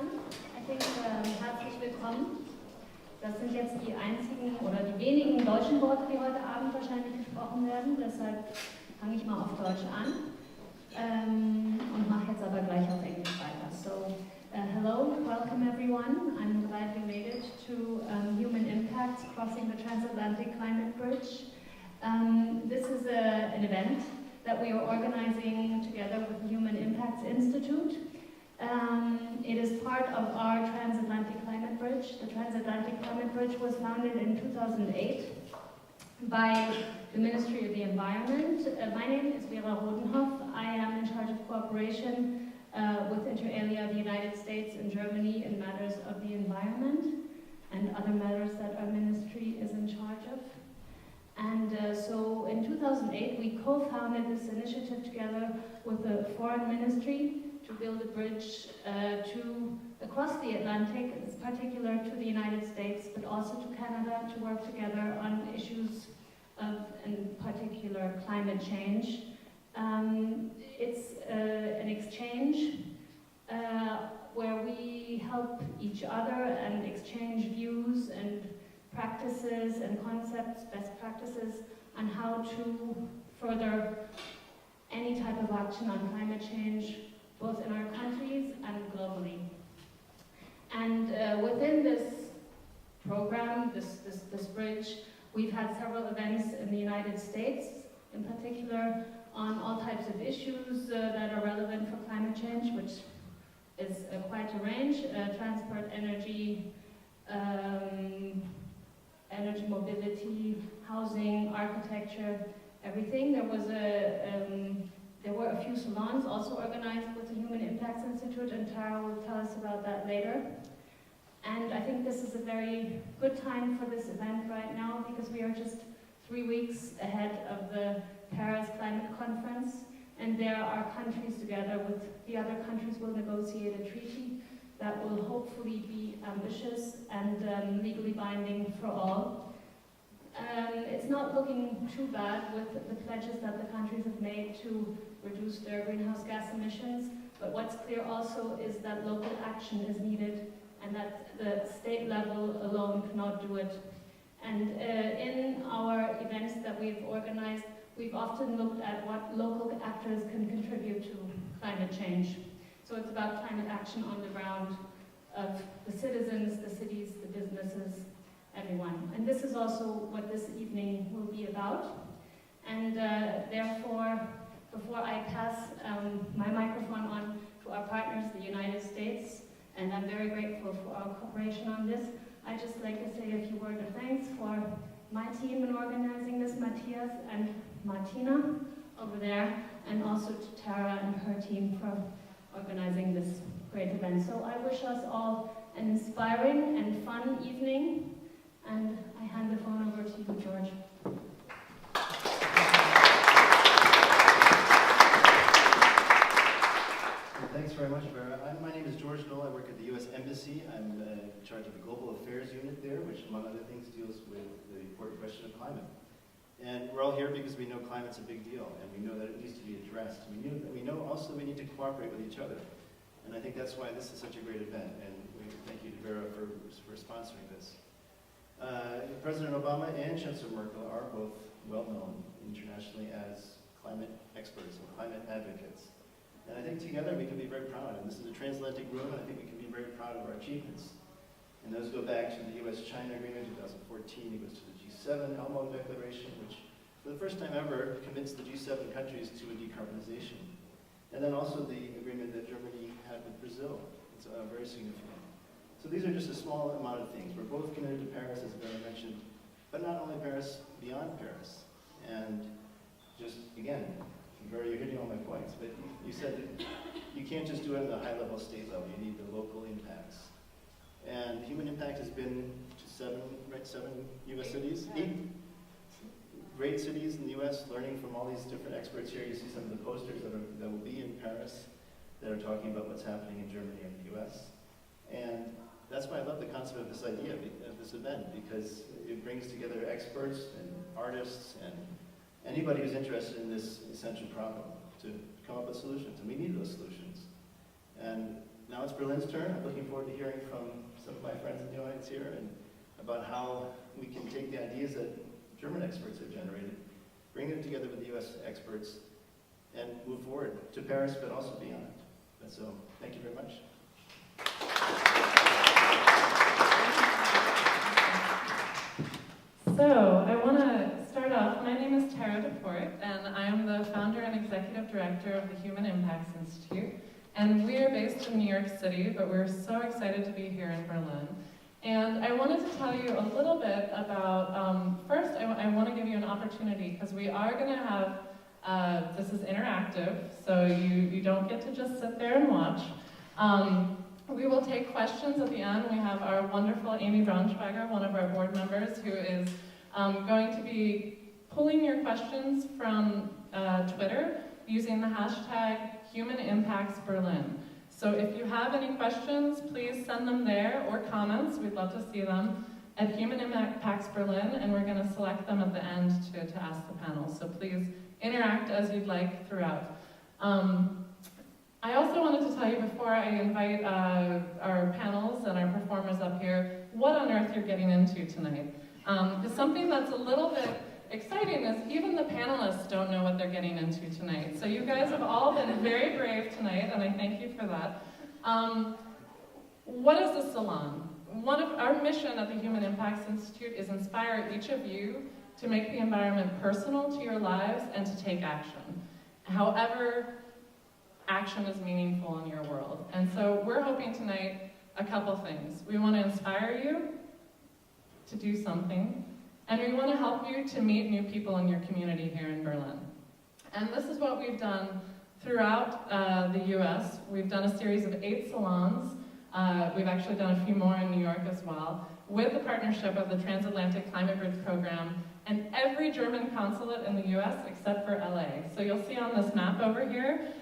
everyone. I think herzlich willkommen. Das sind jetzt die einzigen oder die wenigen deutschen Worte, die heute Abend wahrscheinlich gesprochen werden. Deshalb fange ich mal auf Deutsch an und mache jetzt aber gleich auf Englisch weiter. So, hello, welcome everyone. I'm glad you made it to Human Impacts Crossing the Transatlantic Climate Bridge. This is an event that we are organizing together with the Human Impacts Institute. It is part of our Transatlantic Climate Bridge. The Transatlantic Climate Bridge was founded in 2008 by the Ministry of the Environment. My name is Vera Rodenhoff. I am in charge of cooperation with inter alia of the United States and Germany in matters of the environment and other matters that our ministry is in charge of. And so in 2008 we co-founded this initiative together with the Foreign Ministry to build a bridge across the Atlantic, in particular to the United States, but also to Canada, to work together on issues of, in particular, climate change. It's an exchange where we help each other and exchange views and practices and concepts, best practices, on how to further any type of action on climate change, both in our countries and globally. And within this program, this bridge, we've had several events in the United States, in particular on all types of issues that are relevant for climate change, which is quite a range: transport, energy, energy mobility, housing, architecture, everything. There were a few salons also organized with the Human Impacts Institute, and Carel will tell us about that later. And I think this is a very good time for this event right now, because we are just 3 weeks ahead of the Paris Climate Conference, and there our countries together with the other countries will negotiate a treaty that will hopefully be ambitious and legally binding for all. It's not looking too bad with the pledges that the countries have made to reduce their greenhouse gas emissions, but what's clear also is that local action is needed and that the state level alone cannot do it. And in our events that we've organized, we've often looked at what local actors can contribute to climate change. So it's about climate action on the ground of the citizens, the cities, the businesses, everyone. And this is also what this evening will be about. And therefore, before I pass my microphone on to our partners, the United States, and I'm very grateful for our cooperation on this, I'd just like to say a few words of thanks for my team in organizing this, Matthias and Martina over there, and also to Tara and her team for organizing this great event. So I wish us all an inspiring and fun evening, and I hand the phone over to you, George. Thanks very much, Vera. My name is George Knoll. I work at the U.S. Embassy. I'm in charge of the Global Affairs Unit there, which, among other things, deals with the important question of climate. And we're all here because we know climate's a big deal, and we know that it needs to be addressed. We know also we need to cooperate with each other. And I think that's why this is such a great event, and we thank you to Vera for sponsoring this. President Obama and Chancellor Merkel are both well known internationally as climate experts and climate advocates. And I think together we can be very proud. And this is a transatlantic room, and I think we can be very proud of our achievements. And those go back to the US-China Agreement in 2014. It goes to the G7 Elmo Declaration, which for the first time ever commits the G7 countries to a decarbonization. And then also the agreement that Germany had with Brazil. It's very significant. So these are just a small amount of things. We're both committed to Paris, as Vera mentioned, but not only Paris, beyond Paris. And just, again, Vera, you're hitting all my points, but you said that you can't just do it at the high-level state level. You need the local impacts. And human impact has been to seven U.S. cities, 8 great cities in the U.S., learning from all these different experts here. You see some of the posters that will be in Paris that are talking about what's happening in Germany and the U.S. And that's why I love the concept of this idea, of this event, because it brings together experts and artists and anybody who's interested in this essential problem to come up with solutions. And we need those solutions. And now it's Berlin's turn. I'm looking forward to hearing from some of my friends in the audience here and about how we can take the ideas that German experts have generated, bring them together with the US experts, and move forward to Paris, but also beyond. And so, thank you very much. So, I want to start off. My name is Carel, and I am the founder and executive director of the Human Impacts Institute. And we are based in New York City, but we're so excited to be here in Berlin. And I wanted to tell you a little bit about, first I want to give you an opportunity, because we are going to have, this is interactive, so you don't get to just sit there and watch. We will take questions at the end. We have our wonderful Amy Braunschweiger, one of our board members, who is going to be pulling your questions from Twitter using the hashtag HumanImpactsBerlin. So if you have any questions, please send them there, or comments. We'd love to see them at HumanImpactsBerlin, and we're going to select them at the end to ask the panel. So please interact as you'd like throughout. I also wanted to tell you before I invite our panels and our performers up here, what on earth you're getting into tonight. Because something that's a little bit exciting is even the panelists don't know what they're getting into tonight. So you guys have all been very brave tonight, and I thank you for that. What is the salon? One of our mission at the Human Impacts Institute is inspire each of you to make the environment personal to your lives and to take action. However, action is meaningful in your world. And so we're hoping tonight a couple things. We want to inspire you to do something, and we want to help you to meet new people in your community here in Berlin. And this is what we've done throughout the US. We've done a series of 8 salons. We've actually done a few more in New York as well, with the partnership of the Transatlantic Climate Bridge program and every German consulate in the US except for LA. So you'll see on this map over here,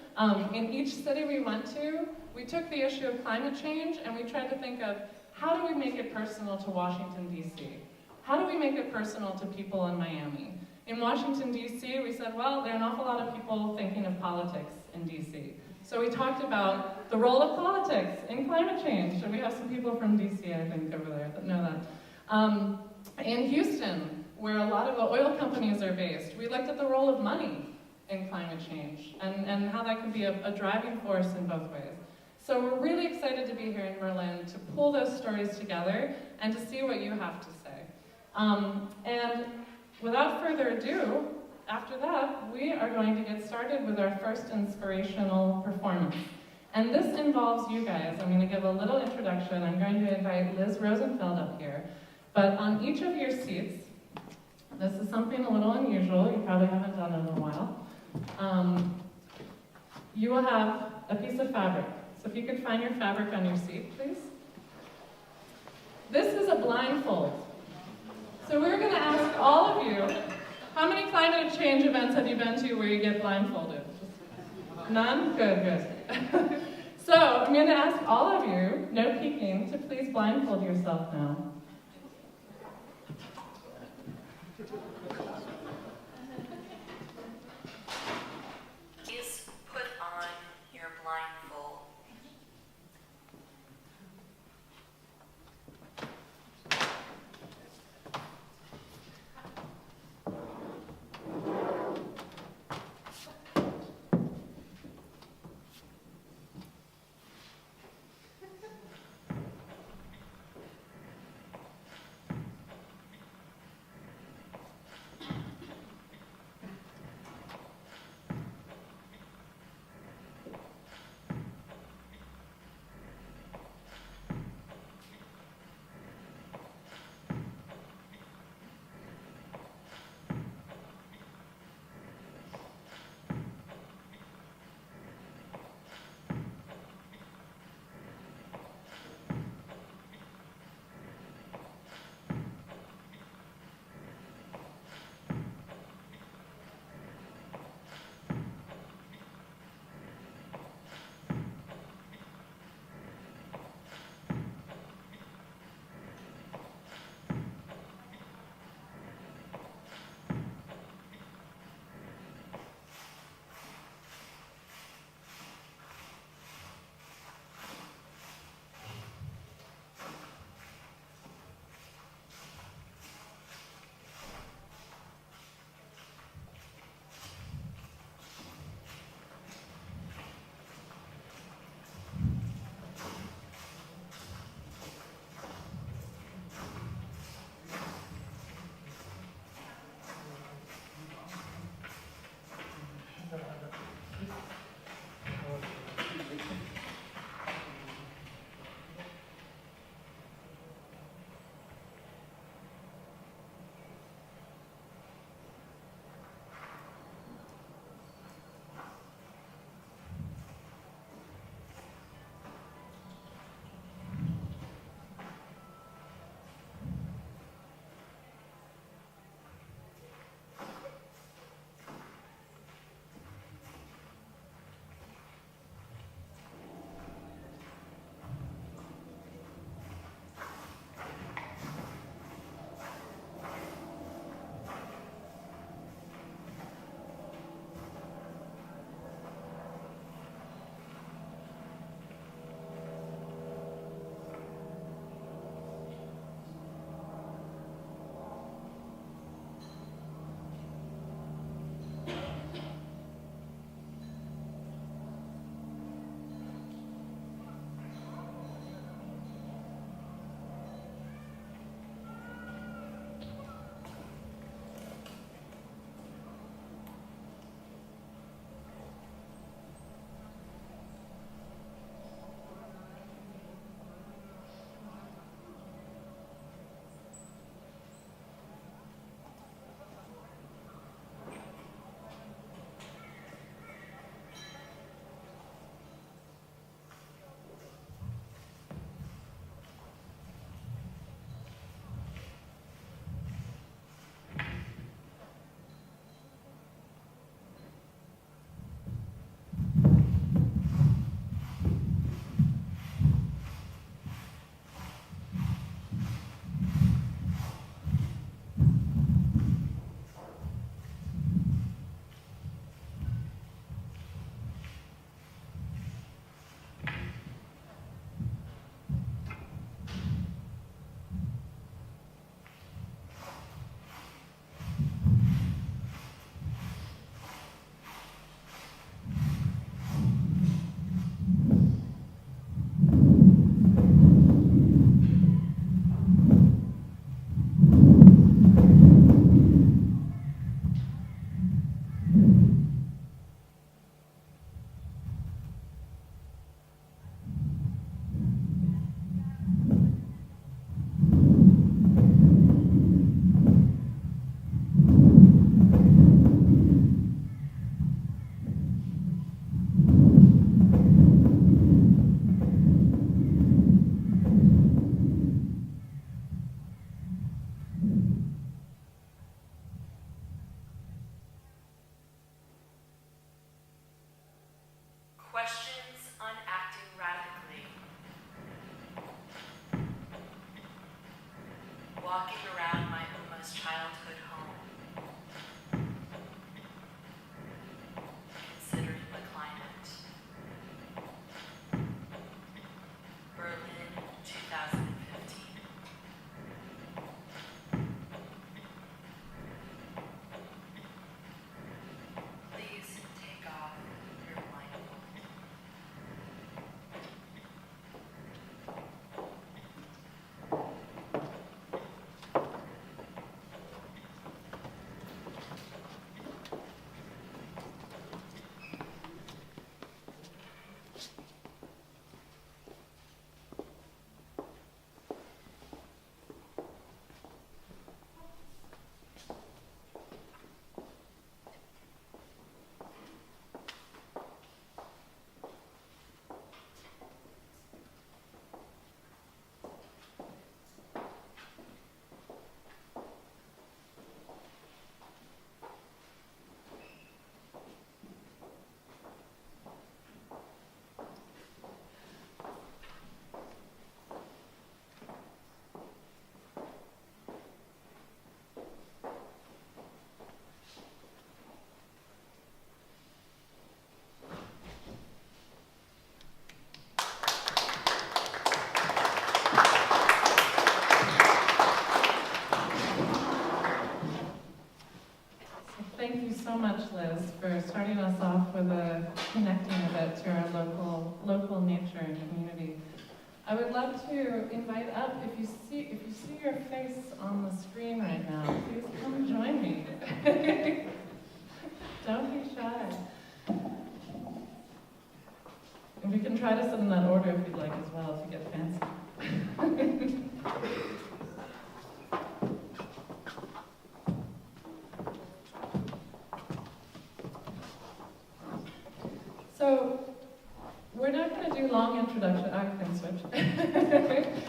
in each city we went to, we took the issue of climate change and we tried to think of how do we make it personal to Washington, D.C.? How do we make it personal to people in Miami? In Washington, D.C., we said, well, there are an awful lot of people thinking of politics in D.C. So we talked about the role of politics in climate change. And we have some people from D.C., I think, over there that know that. In Houston, where a lot of the oil companies are based, we looked at the role of money in climate change and how that could be a driving force in both ways. So we're really excited to be here in Berlin to pull those stories together and to see what you have to say. And without further ado, after that, we are going to get started with our first inspirational performance. And this involves you guys. I'm going to give a little introduction. I'm going to invite Liz Rosenfeld up here. But on each of your seats, this is something a little unusual. You probably haven't done it in a while. You will have a piece of fabric. So if you could find your fabric on your seat, please. This is a blindfold. So we're going to ask all of you, how many climate change events have you been to where you get blindfolded? None? Good, good. So I'm going to ask all of you, no peeking, to please blindfold yourself now. Please put on your blindfold. walking around my almost childhood home, considering the climate. Berlin, 2015. Please take off your blindfold. Thank you so much, Liz, for starting us off with a connecting of it to our local nature and community. I would love to invite up, if you see your face on the screen right now, please come join me. Don't be shy. And we can try to sit in that order if you'd like as well, to get fancy. So, we're not going to do long introduction. I can switch.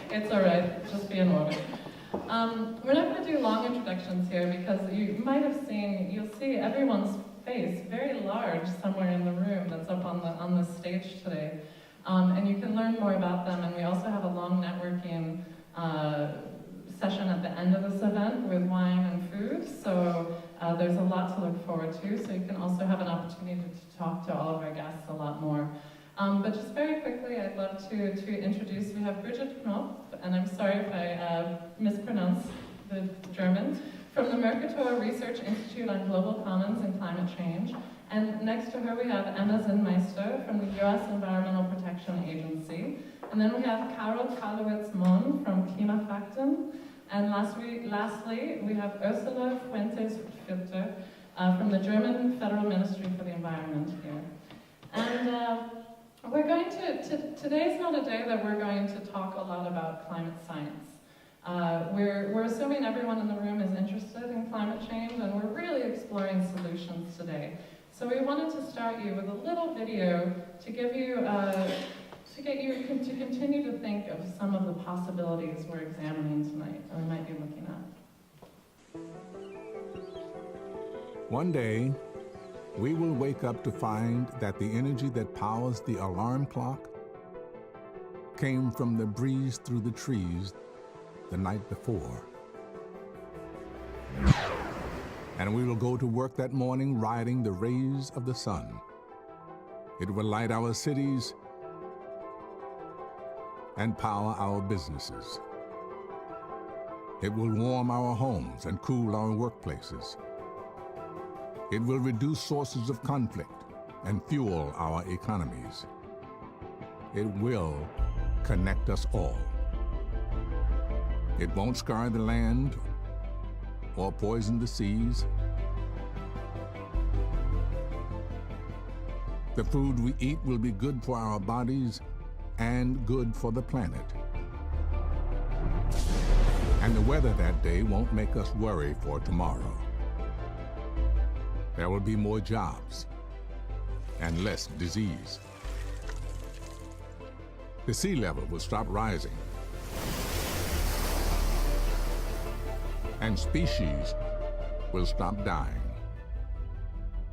It's all right. Just be in order. We're not going to do long introductions here because you might have seen. You'll see everyone's face very large somewhere in the room that's up on the stage today, and you can learn more about them. And we also have a long networking session at the end of this event with wine and food. So there's a lot to look forward to. So you can also have an opportunity to talk to all of our guests a lot more. But just very quickly, I'd love to introduce, we have Bridget Knopf, and I'm sorry if I mispronounce the German, from the Mercator Research Institute on Global Commons and Climate Change. And next to her we have Emma Zinnmeister from the US Environmental Protection Agency. And then we have Carlowitz Mohn from Klima Fakten. And lastly, we have Ursula Fuentes Hutfilter from the German Federal Ministry for the Environment here. And we're going today's not a day that we're going to talk a lot about climate science. We're assuming everyone in the room is interested in climate change, and we're really exploring solutions today. So we wanted to start you with a little video to give you, to get you to continue to think of some of the possibilities we're examining tonight, or we might be looking at. One day, we will wake up to find that the energy that powers the alarm clock came from the breeze through the trees the night before. And we will go to work that morning riding the rays of the sun. It will light our cities and power our businesses. It will warm our homes and cool our workplaces. It will reduce sources of conflict and fuel our economies. It will connect us all. It won't scar the land or poison the seas. The food we eat will be good for our bodies and good for the planet. And the weather that day won't make us worry for tomorrow. There will be more jobs and less disease. The sea level will stop rising. And species will stop dying.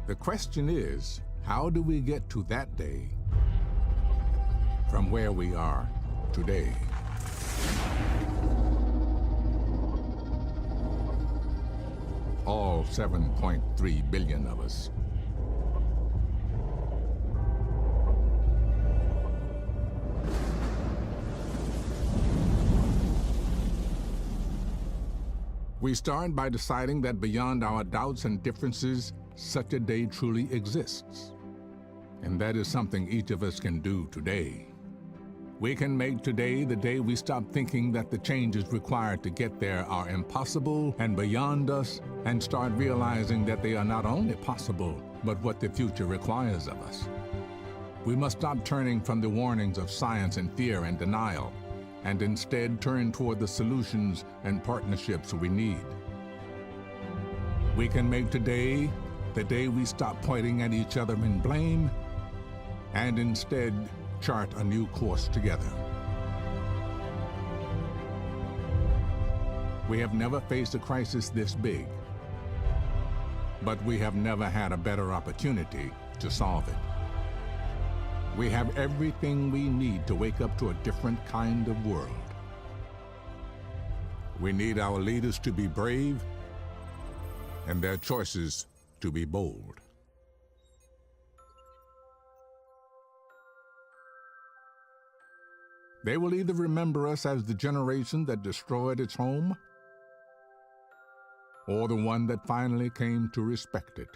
The question is, how do we get to that day from where we are today? all 7.3 billion of us. We start by deciding that beyond our doubts and differences, such a day truly exists. And that is something each of us can do today. We can make today the day we stop thinking that the changes required to get there are impossible and beyond us, and start realizing that they are not only possible, but what the future requires of us. We must stop turning from the warnings of science and fear and denial, and instead turn toward the solutions and partnerships we need. We can make today the day we stop pointing at each other in blame, and instead chart a new course together. We have never faced a crisis this big, but we have never had a better opportunity to solve it. We have everything we need to wake up to a different kind of world. We need our leaders to be brave and their choices to be bold. They will either remember us as the generation that destroyed its home, or the one that finally came to respect it.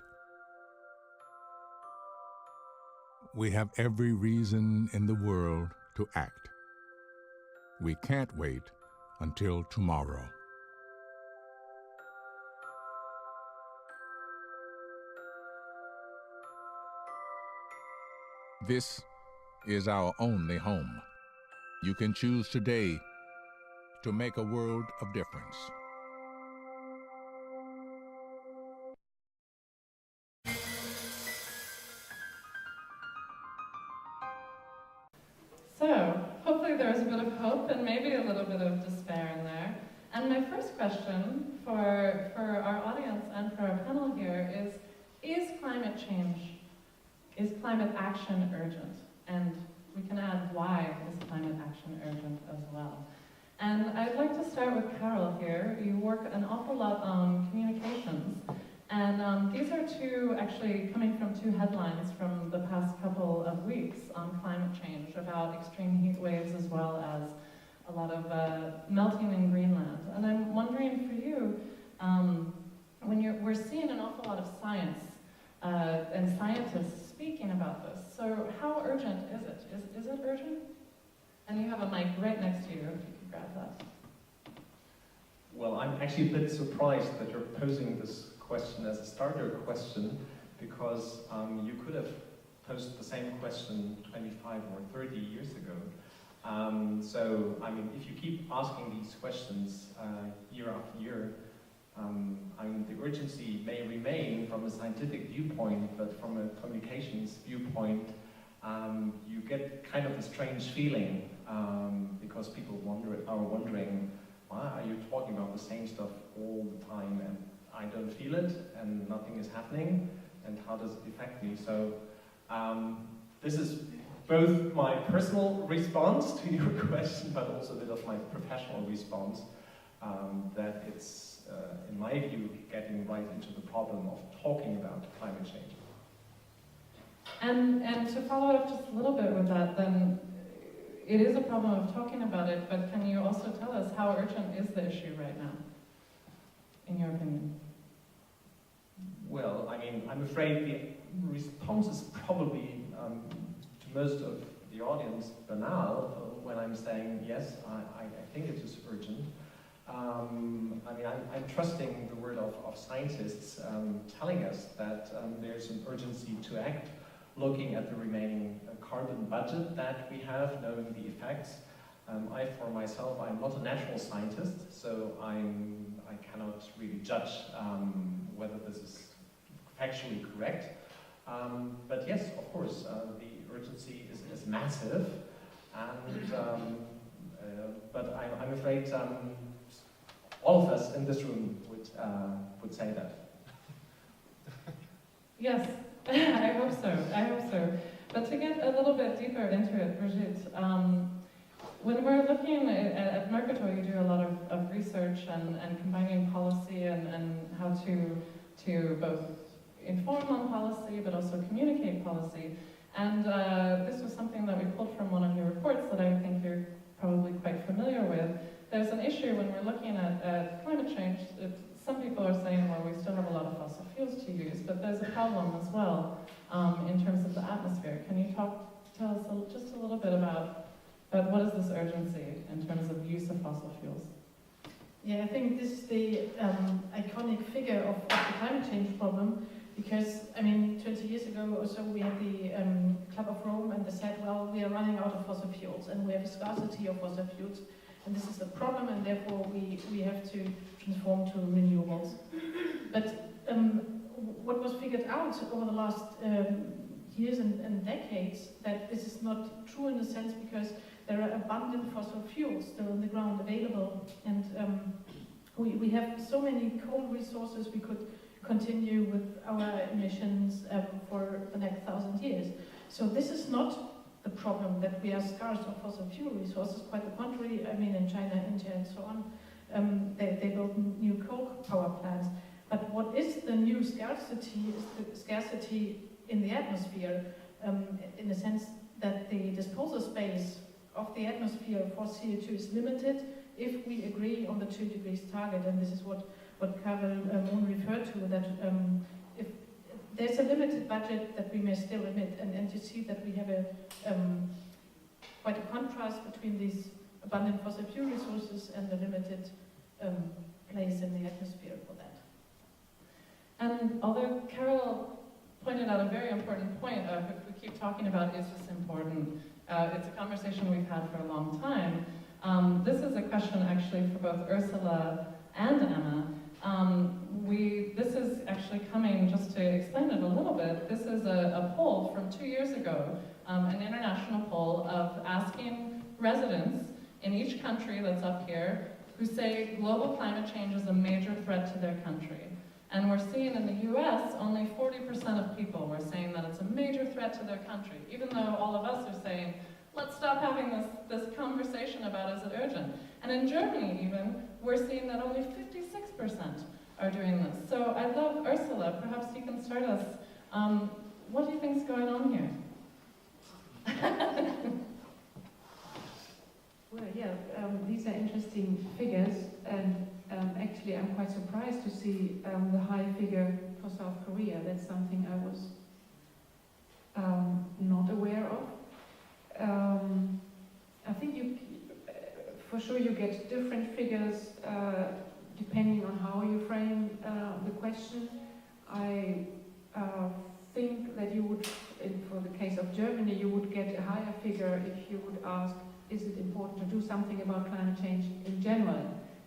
We have every reason in the world to act. We can't wait until tomorrow. This is our only home. You can choose today to make a world of difference. So, hopefully there was a bit of hope and maybe a little bit of despair in there. And my first question for our audience and for our panel here is climate change, is climate action urgent? And we can add why is climate action urgent as well. And I'd like to start with Carel here. You work an awful lot on communications. And these are actually coming from two headlines from the past couple of weeks on climate change, about extreme heat waves as well as a lot of melting in Greenland. And I'm wondering for you, we're seeing an awful lot of science and scientists speaking about this. So how urgent is it? Is it urgent? And you have a mic right next to you, if you could grab that. Well, I'm actually a bit surprised that you're posing this question as a starter question, because you could have posed the same question 25 or 30 years ago. So, I mean, if you keep asking these questions year after year, I mean, the urgency may remain from a scientific viewpoint, but from a communications viewpoint, you get kind of a strange feeling because people are wondering, why are you talking about the same stuff all the time, and I don't feel it, and nothing is happening, and how does it affect me? So this is both my personal response to your question, but also a bit of my professional response, that it's, in my view, getting right into the problem of talking about climate change. And to follow up just a little bit with that, then it is a problem of talking about it, but can you also tell us how urgent is the issue right now, in your opinion? Well, I mean, I'm afraid the response is probably, to most of the audience, banal when I'm saying, yes, I think it is urgent. I mean, I'm trusting the word of scientists telling us that there's an urgency to act, looking at the remaining carbon budget that we have, knowing the effects. For myself, I'm not a natural scientist, so I cannot really judge whether this is factually correct. But yes, of course, the urgency is massive, and but I'm afraid all of us in this room would say that. Yes, I hope so. I hope so. But to get a little bit deeper into it, Brigitte, when we're looking at Mercator, you do a lot of research research and combining policy and how to both inform on policy but also communicate policy. And this was something that we pulled from one of your reports that I think you're probably quite familiar with. There's an issue when we're looking at climate change. Some people are saying, well, we still have a lot of fossil fuels to use, but there's a problem as well in terms of the atmosphere. Can you tell us just a little bit about what is this urgency in terms of use of fossil fuels? Yeah, I think this is the iconic figure of the climate change problem, because, I mean, 20 years ago or so we had the Club of Rome, and they said, well, we are running out of fossil fuels and we have a scarcity of fossil fuels, and this is the problem, and therefore we have to transform to renewables. But what was figured out over the last years and decades, that this is not true in a sense, because there are abundant fossil fuels still in the ground available, and we have so many coal resources. We could continue with our emissions for the next 1,000 years. So this is not the problem, that we are scarce of fossil fuel resources. Quite the contrary. I mean, in China, India, and so on, they build new coal power plants. But what is the new scarcity is the scarcity in the atmosphere, in the sense that the disposal space of the atmosphere for CO2 is limited if we agree on the 2 degrees target. And this is what Carel Mohn referred to, that if there's a limited budget that we may still emit, and you see that we have quite a contrast between these abundant fossil fuel resources and the limited place in the atmosphere for that. And although Carel pointed out a very important point of, if we keep talking about is this important, it's a conversation we've had for a long time. This is a question actually for both Ursula and Emma. This is actually coming, just to explain it a little bit, this is a poll from 2 years ago, an international poll of asking residents in each country that's up here who say global climate change is a major threat to their country. And we're seeing in the US, only 40% of people were saying that it's a major threat to their country, even though all of us are saying, let's stop having this conversation about is it urgent. And in Germany even, we're seeing that only 56% are doing this. So I'd love, Ursula, perhaps you can start us. What do you think is going on here? Well, yeah, these are interesting figures, and actually I'm quite surprised to see the high figure for South Korea. That's something I was not aware of. I think for sure you get different figures depending on how you frame the question. I think that you would, for the case of Germany, you would get a higher figure if you would ask, is it important to do something about climate change in general?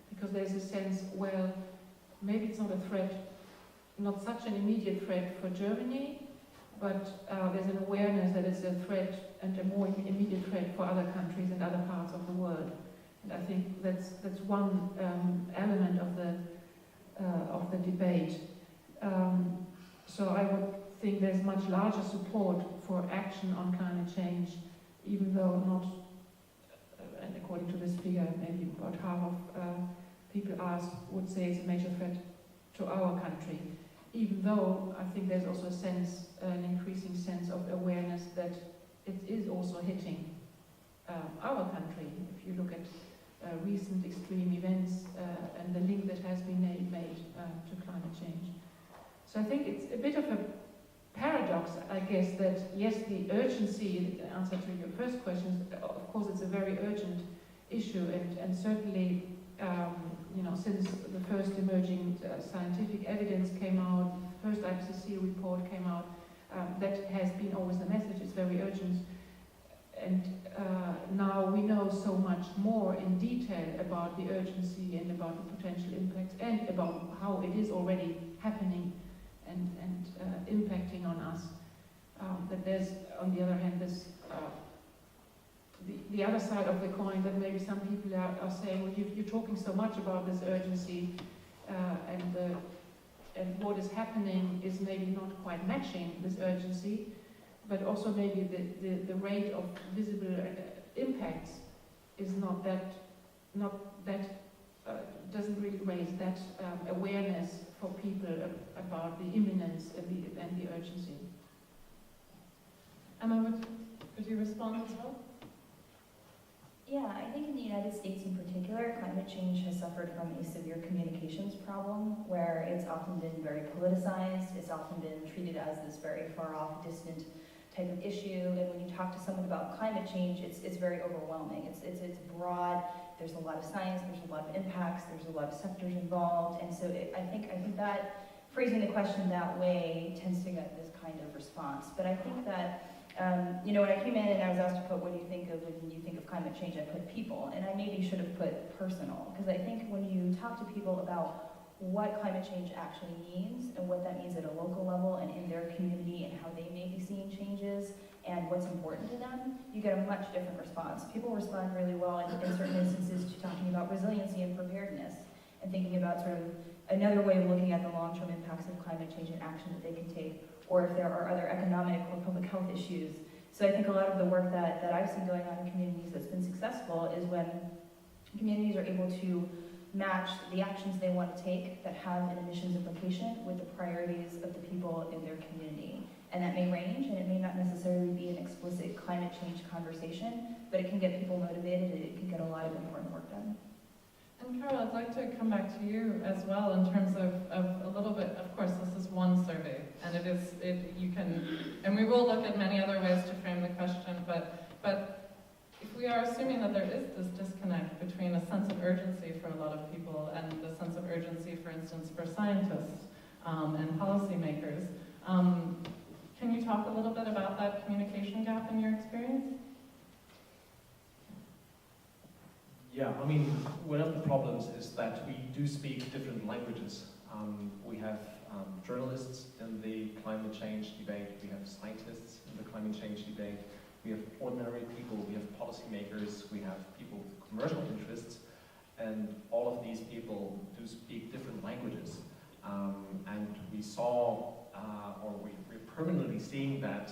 Because there's a sense, well, maybe it's not a threat, not such an immediate threat for Germany, but there's an awareness that it's a threat, and a more immediate threat for other countries and other parts of the world. And I think that's one element of the debate. So I would think there's much larger support for action on climate change, even though not, and according to this figure, maybe about half of people asked would say it's a major threat to our country. Even though I think there's also a sense, an increasing sense of awareness that it is also hitting our country. If you look at recent extreme events and the link that has been made to climate change. So I think it's a bit of a paradox, I guess, that yes, the urgency, the answer to your first question, of course it's a very urgent issue, and certainly since the first emerging scientific evidence came out, the first IPCC report came out, that has been always the message, it's very urgent. And now we know so much more in detail about the urgency and about the potential impacts and about how it is already happening and impacting on us. That there's, on the other hand, this the other side of the coin, that maybe some people are saying, well, you're talking so much about this urgency, and what is happening is maybe not quite matching this urgency, but also maybe the rate of visible impacts is not that doesn't really raise that awareness for people about the imminence and the urgency. Emma, would you respond as well? Yeah, I think in the United States in particular, climate change has suffered from a severe communications problem where it's often been very politicized, it's often been treated as this very far off, distant type of issue, and when you talk to someone about climate change, it's very overwhelming. It's broad, there's a lot of science, there's a lot of impacts, there's a lot of sectors involved, and so I think that phrasing the question that way tends to get this kind of response. But I think that you know, when I came in and I was asked to put what do you think of when you think of climate change, I put people, and I maybe should have put personal, because I think when you talk to people about what climate change actually means and what that means at a local level and in their community and how they may be seeing changes and what's important to them, you get a much different response. People respond really well in certain instances to talking about resiliency and preparedness and thinking about sort of another way of looking at the long-term impacts of climate change and action that they can take, or if there are other economic or public health issues. So I think a lot of the work that I've seen going on in communities that's been successful is when communities are able to match the actions they want to take that have an emissions implication with the priorities of the people in their community. And that may range, and it may not necessarily be an explicit climate change conversation, but it can get people motivated, and it can get a lot of important work done. And Carel, I'd like to come back to you as well in terms of a little bit, of course this is one survey, and and we will look at many other ways to frame the question, but if we are assuming that there is this disconnect between a sense of urgency for a lot of people and the sense of urgency, for instance, for scientists and policymakers, can you talk a little bit about that communication gap in your experience? Yeah, I mean, one of the problems is that we do speak different languages. We have journalists in the climate change debate, we have scientists in the climate change debate, we have ordinary people, we have policymakers, we have people with commercial interests, and all of these people do speak different languages. And we saw, or we're permanently seeing that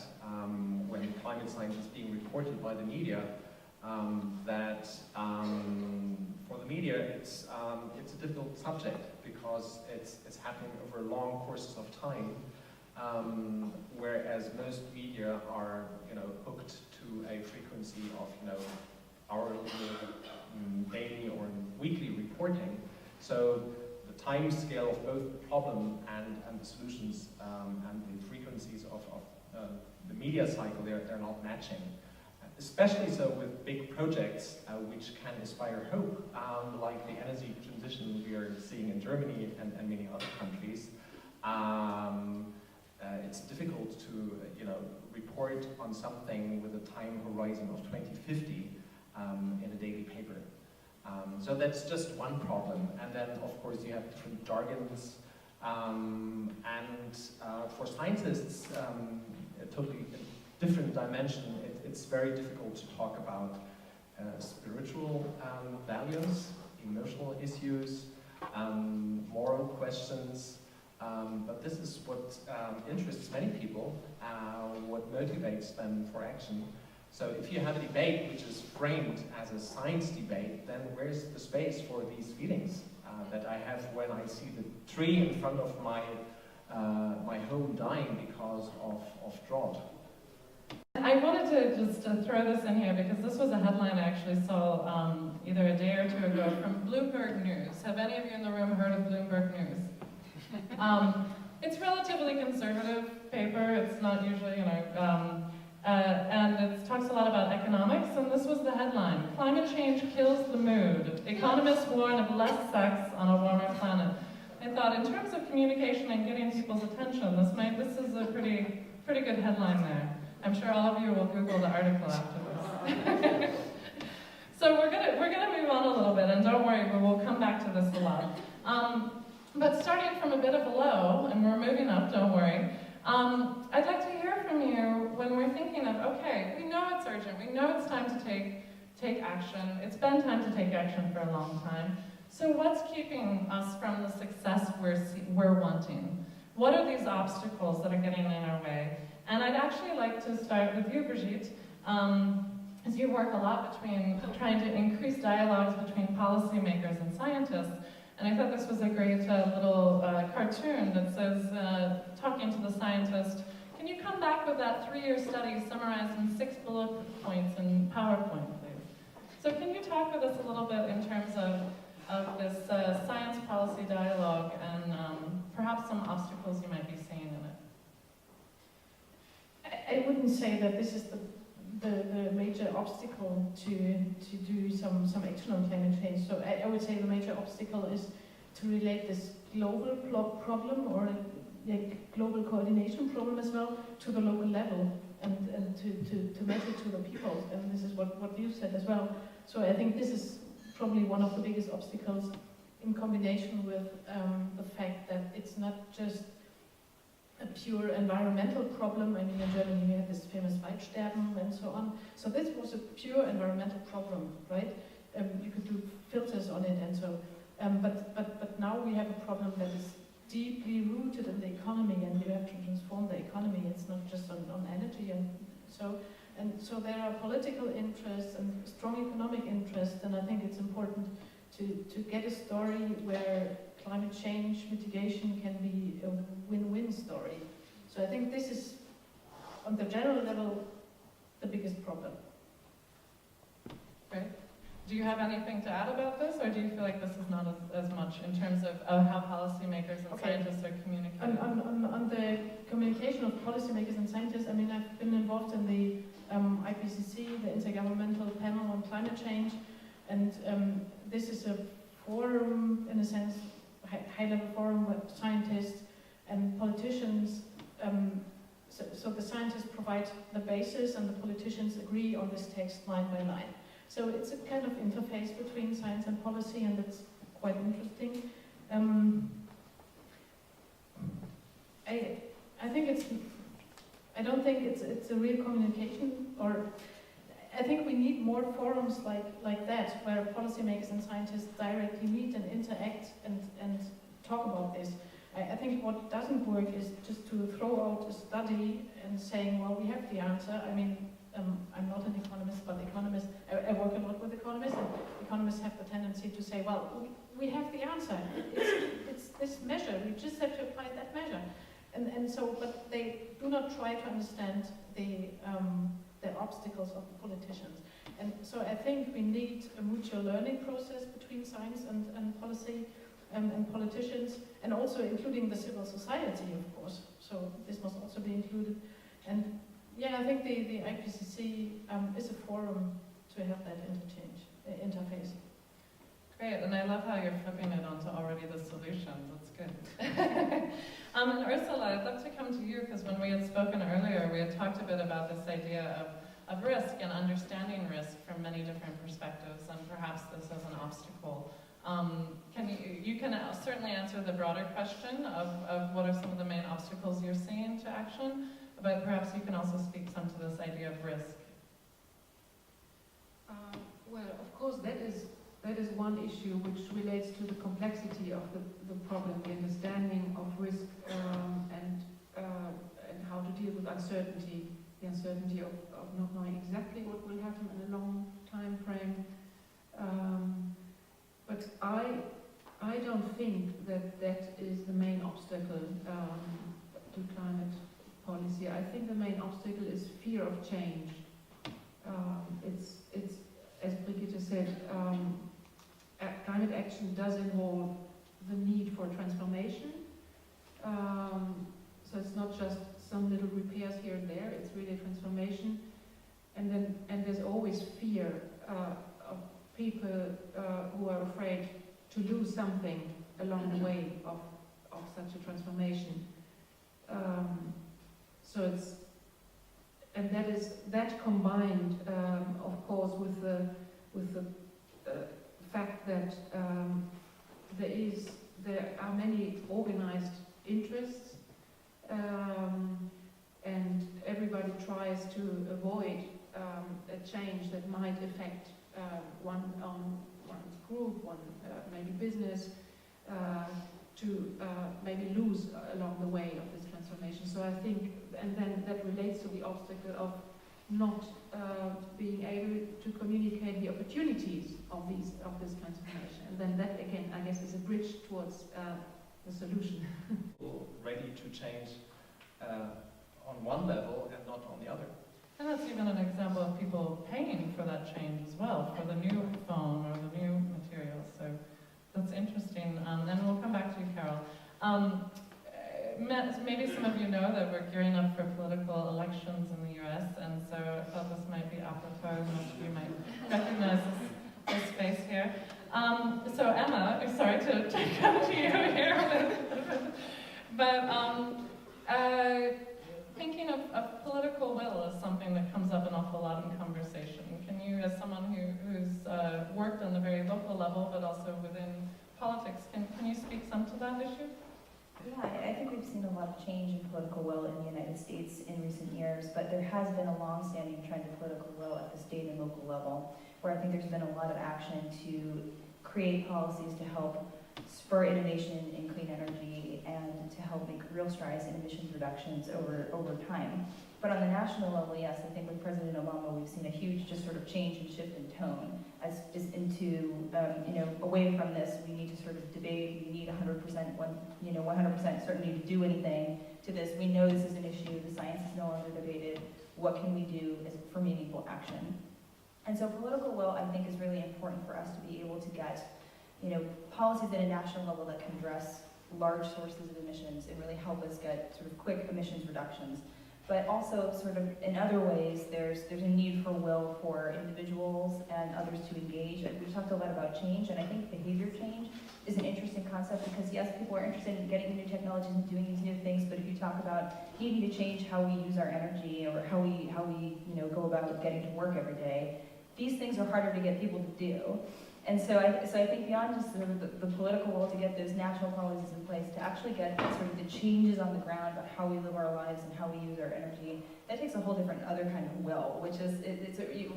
when climate science is being reported by the media, that for the media it's a difficult subject because it's happening over long courses of time, whereas most media are hooked to a frequency of hourly, daily or weekly reporting. So the time scale of both the problem and the solutions and the frequencies of the media cycle, they're not matching. Especially so with big projects which can inspire hope, like the energy transition we are seeing in Germany and many other countries. It's difficult to report on something with a time horizon of 2050 in a daily paper. So that's just one problem. And then of course you have different jargons. For scientists, a totally different dimension. It's very difficult to talk about spiritual values, emotional issues, moral questions, but this is what interests many people, what motivates them for action. So if you have a debate which is framed as a science debate, then where's the space for these feelings that I have when I see the tree in front of my home dying because of drought? I wanted to just throw this in here because this was a headline I actually saw either a day or two ago from Bloomberg News. Have any of you in the room heard of Bloomberg News? It's a relatively conservative paper. It's not usually, and it talks a lot about economics, and this was the headline: "Climate change kills the mood. Economists warn of less sex on a warmer planet." I thought, in terms of communication and getting people's attention, this is a pretty good headline there. I'm sure all of you will Google the article after this. So we're gonna move on a little bit, and don't worry, we'll come back to this a lot. But starting from a bit of a low, and we're moving up, don't worry. I'd like to hear from you when we're thinking of, okay, we know it's urgent, we know it's time to take action. It's been time to take action for a long time. So what's keeping us from the success we're wanting? What are these obstacles that are getting in our way? And I'd actually like to start with you, Brigitte. is you work a lot between trying to increase dialogues between policymakers and scientists. And I thought this was a great little cartoon that says, talking to the scientist, can you come back with that 3-year study summarized in 6 bullet points in PowerPoint, please? So can you talk with us a little bit in terms of this science policy dialogue and perhaps some obstacles you might be seeing in it? I wouldn't say that this is the major obstacle to do some action on climate change. So I would say the major obstacle is to relate this global problem or global coordination problem as well to the local level and to measure to the people. And this is what you said as well. So I think this is probably one of the biggest obstacles in combination with the fact that it's not just a pure environmental problem. I mean, in Germany we have this famous Waldsterben and so on. So this was a pure environmental problem, right? You could do filters on it and so. But now we have a problem that is deeply rooted in the economy, and you have to transform the economy. It's not just on energy and so. And so there are political interests and strong economic interests, and I think it's important to get a story where climate change mitigation can be a win-win story. So I think this is, on the general level, the biggest problem. Great. Do you have anything to add about this, or do you feel like this is not as much in terms of how policymakers and scientists are communicating? On the communication of policymakers and scientists, I mean, I've been involved in the IPCC, the Intergovernmental Panel on Climate Change, and this is a forum, in a sense, high-level forum with scientists and politicians. So the scientists provide the basis and the politicians agree on this text line by line. So it's a kind of interface between science and policy, and it's quite interesting. I think I don't think it's a real communication, or I think we need more forums like that, where policymakers and scientists directly meet and interact and talk about this. I think what doesn't work is just to throw out a study and saying, well, we have the answer. I mean, I'm not an economist, but economists, I work a lot with economists, and economists have the tendency to say, well, we have the answer. It's this measure, we just have to apply that measure. And so, but they do not try to understand the obstacles of the politicians. And so I think we need a mutual learning process between science and policy and politicians, and also including the civil society, of course. So this must also be included. And yeah, I think the IPCC is a forum to have that interface. Great, and I love how you're flipping it onto already the solutions. That's good. And Ursula, I'd love to come to you, because when we had spoken earlier, we had talked a bit about this idea of risk and understanding risk from many different perspectives, and perhaps this as an obstacle. You can certainly answer the broader question of what are some of the main obstacles you're seeing to action, but perhaps you can also speak some to this idea of risk. Well, of course, that is one issue which relates to the complexity of the problem, the understanding of risk and how to deal with uncertainty, the uncertainty of not knowing exactly what will happen in a long time frame. But I don't think that is the main obstacle to climate policy. I think the main obstacle is fear of change. It's as Brigitte said, climate action does involve the need for transformation. So it's not just some little repairs here and there, it's really transformation. And there's always fear of people who are afraid to lose something along the way of such a transformation. So it's, and that combined, of course, with the fact that there are many organized interests, and everybody tries to avoid a change that might affect one's group, maybe business, to maybe lose along the way of this transformation. So I think, and then that relates to the obstacle of not being able to communicate the opportunities of this transformation. And then that again, I guess, is a bridge towards the solution. Ready to change on one level and not on the other. And that's even an example of people paying for that change as well, for the new phone or the new materials. So that's interesting. And we'll come back to you, Carel. Maybe some of you know that we're gearing up for political elections in the US, and so I thought this might be apropos. Most of you might recognize this face here. So Emma, sorry to come to you here, but thinking of political will is something that comes up an awful lot in conversation. Can you, as someone who's worked on the very local level, but also within politics, can you speak some to that issue? Yeah, I think we've seen a lot of change in political will in the United States in recent years, but there has been a long-standing trend of political will at the state and local level, where I think there's been a lot of action to create policies to help spur innovation in clean energy and to help make real strides in emissions reductions over time. But on the national level, yes, I think with President Obama, we've seen a huge just sort of change and shift in tone as just into, away from this, we need to sort of debate, we need 100% certainty to do anything, to this, we know this is an issue, the science is no longer debated, what can we do for meaningful action? And so political will, I think, is really important for us to be able to get policies at a national level that can address large sources of emissions and really help us get sort of quick emissions reductions. But also sort of in other ways, there's a need for will for individuals and others to engage. And we've talked a lot about change, and I think behavior change is an interesting concept because yes, people are interested in getting new technologies and doing these new things, but if you talk about needing to change how we use our energy or how we go about getting to work every day, these things are harder to get people to do. And so I think beyond just sort of the political will to get those national policies in place, to actually get sort of the changes on the ground about how we live our lives and how we use our energy, that takes a whole different other kind of will, which is, you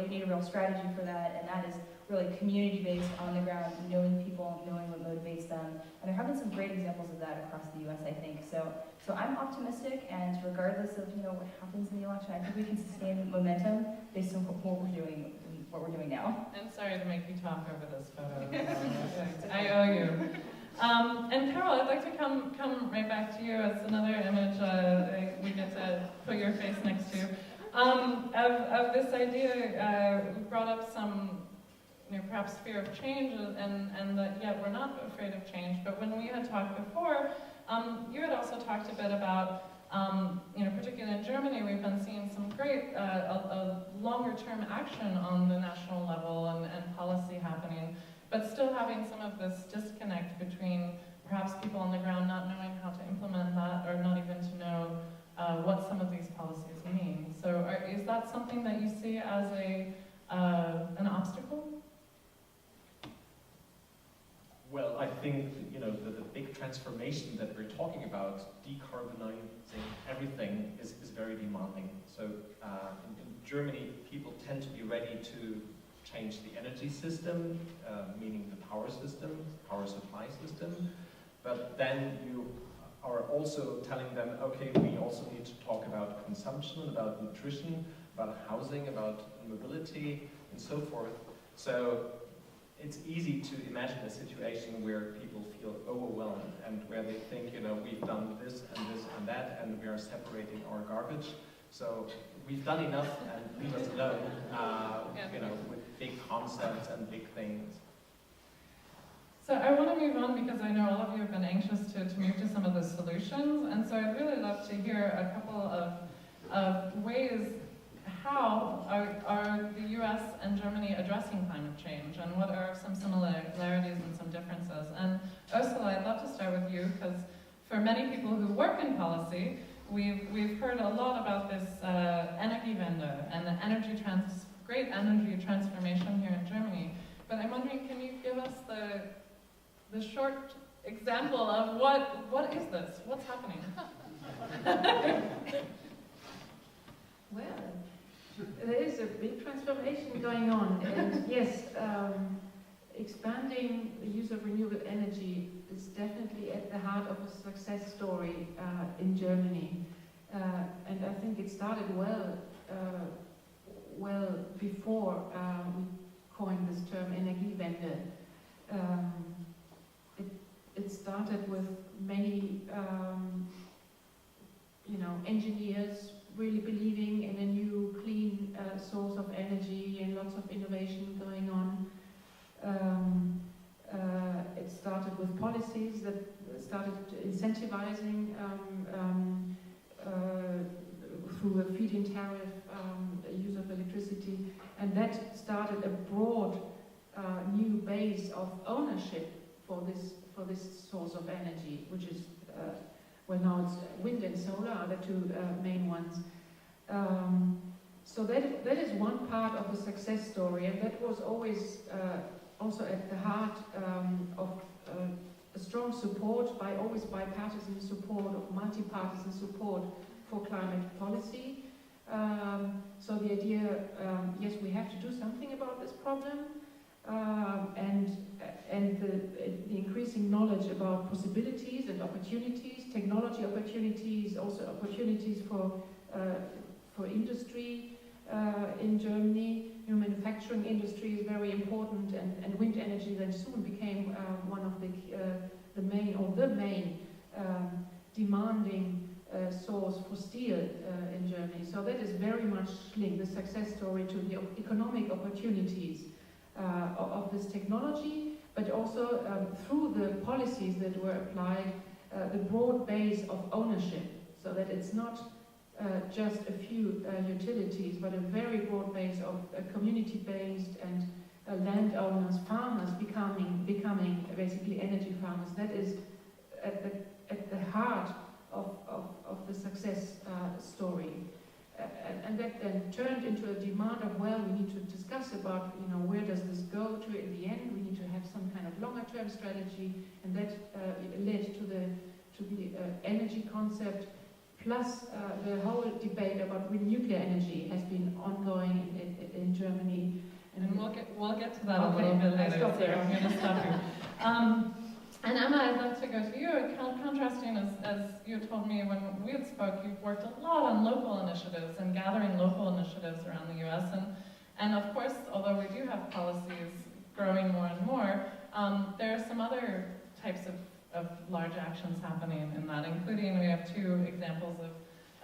need a real strategy for that, and that is really community-based, on the ground, knowing people, knowing what motivates them. And there have been some great examples of that across the US, I think. So I'm optimistic, and regardless of what happens in the election, I think we can sustain momentum based on what we're doing now. And sorry to make you talk over this photo. I owe you. And Carel, I'd like to come right back to you as another image we get to put your face next to. Of this idea, we brought up some perhaps fear of change and that, yeah, we're not afraid of change, but when we had talked before, you had also talked a bit about particularly in Germany, we've been seeing some great longer-term action on the national level and policy happening, but still having some of this disconnect between perhaps people on the ground not knowing how to implement that or not even to know what some of these policies mean. So is that something that you see as an obstacle? Well, I think the big transformation that we're talking about, decarbonizing everything, is very demanding. So in Germany, people tend to be ready to change the energy system, meaning the power system, power supply system. But then you are also telling them, okay, we also need to talk about consumption, about nutrition, about housing, about mobility, and so forth. So it's easy to imagine a situation where people feel overwhelmed and where they think, we've done this and that, and we are separating our garbage. So we've done enough, and leave us alone, with big concepts and big things. So I want to move on because I know all of you have been anxious to move to some of the solutions, and so I'd really love to hear a couple of ways how are the US and Germany addressing climate change, and what are some similarities and some differences? And Ursula, I'd love to start with you, because for many people who work in policy, we've heard a lot about this Energiewende and the great energy transformation here in Germany. But I'm wondering, can you give us the short example of what is this? What's happening? Well, there is a big transformation going on, and yes, expanding the use of renewable energy is definitely at the heart of a success story in Germany. And I think it started well before we coined this term Energiewende. It started with many engineers really believing in a new clean source of energy and lots of innovation going on. It started with policies that started incentivizing through a feed-in tariff use of electricity, and that started a broad new base of ownership for this source of energy, which is now it's wind and solar are the two main ones. So that is one part of the success story, and that was always also at the heart of a strong support, always bipartisan support, of multi-partisan support for climate policy. So the idea, yes, we have to do something about this problem, and the increasing knowledge about possibilities and opportunities, technology opportunities, also opportunities for industry in Germany. Manufacturing industry is very important, and wind energy then soon became one of the main demanding source for steel in Germany. So that is very much linked, the success story, to the economic opportunities of this technology, but also through the policies that were applied, the broad base of ownership, so that it's not just a few utilities, but a very broad base of community-based and landowners, farmers becoming basically energy farmers. That is at the heart of the success story. And that then turned into a demand of, well, we need to discuss about, where does this go to in the end? We need to have some kind of longer-term strategy, and that led to the energy concept. Plus, the whole debate about nuclear energy has been ongoing in Germany. And we'll get to that a little bit later. Stop there. So I'm going to stop here. And Emma, I'd like to go to you. Contrasting, as you told me when we had spoke, you've worked a lot on local initiatives and gathering local initiatives around the U.S. And of course, although we do have policies growing more and more, there are some other types of large actions happening in that, including we have two examples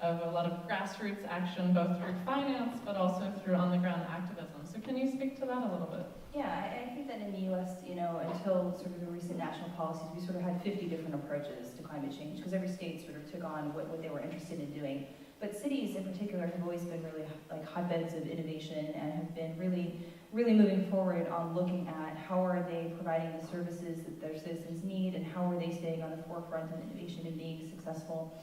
of a lot of grassroots action, both through finance, but also through on-the-ground activism. So can you speak to that a little bit? Yeah, I think that in the U.S., until sort of the recent national policies, we sort of had 50 different approaches to climate change, because every state sort of took on what they were interested in doing. But cities in particular have always been really like hotbeds of innovation and have been really, really moving forward on looking at how are they providing the services that their citizens need, and how are they staying on the forefront of innovation and being successful.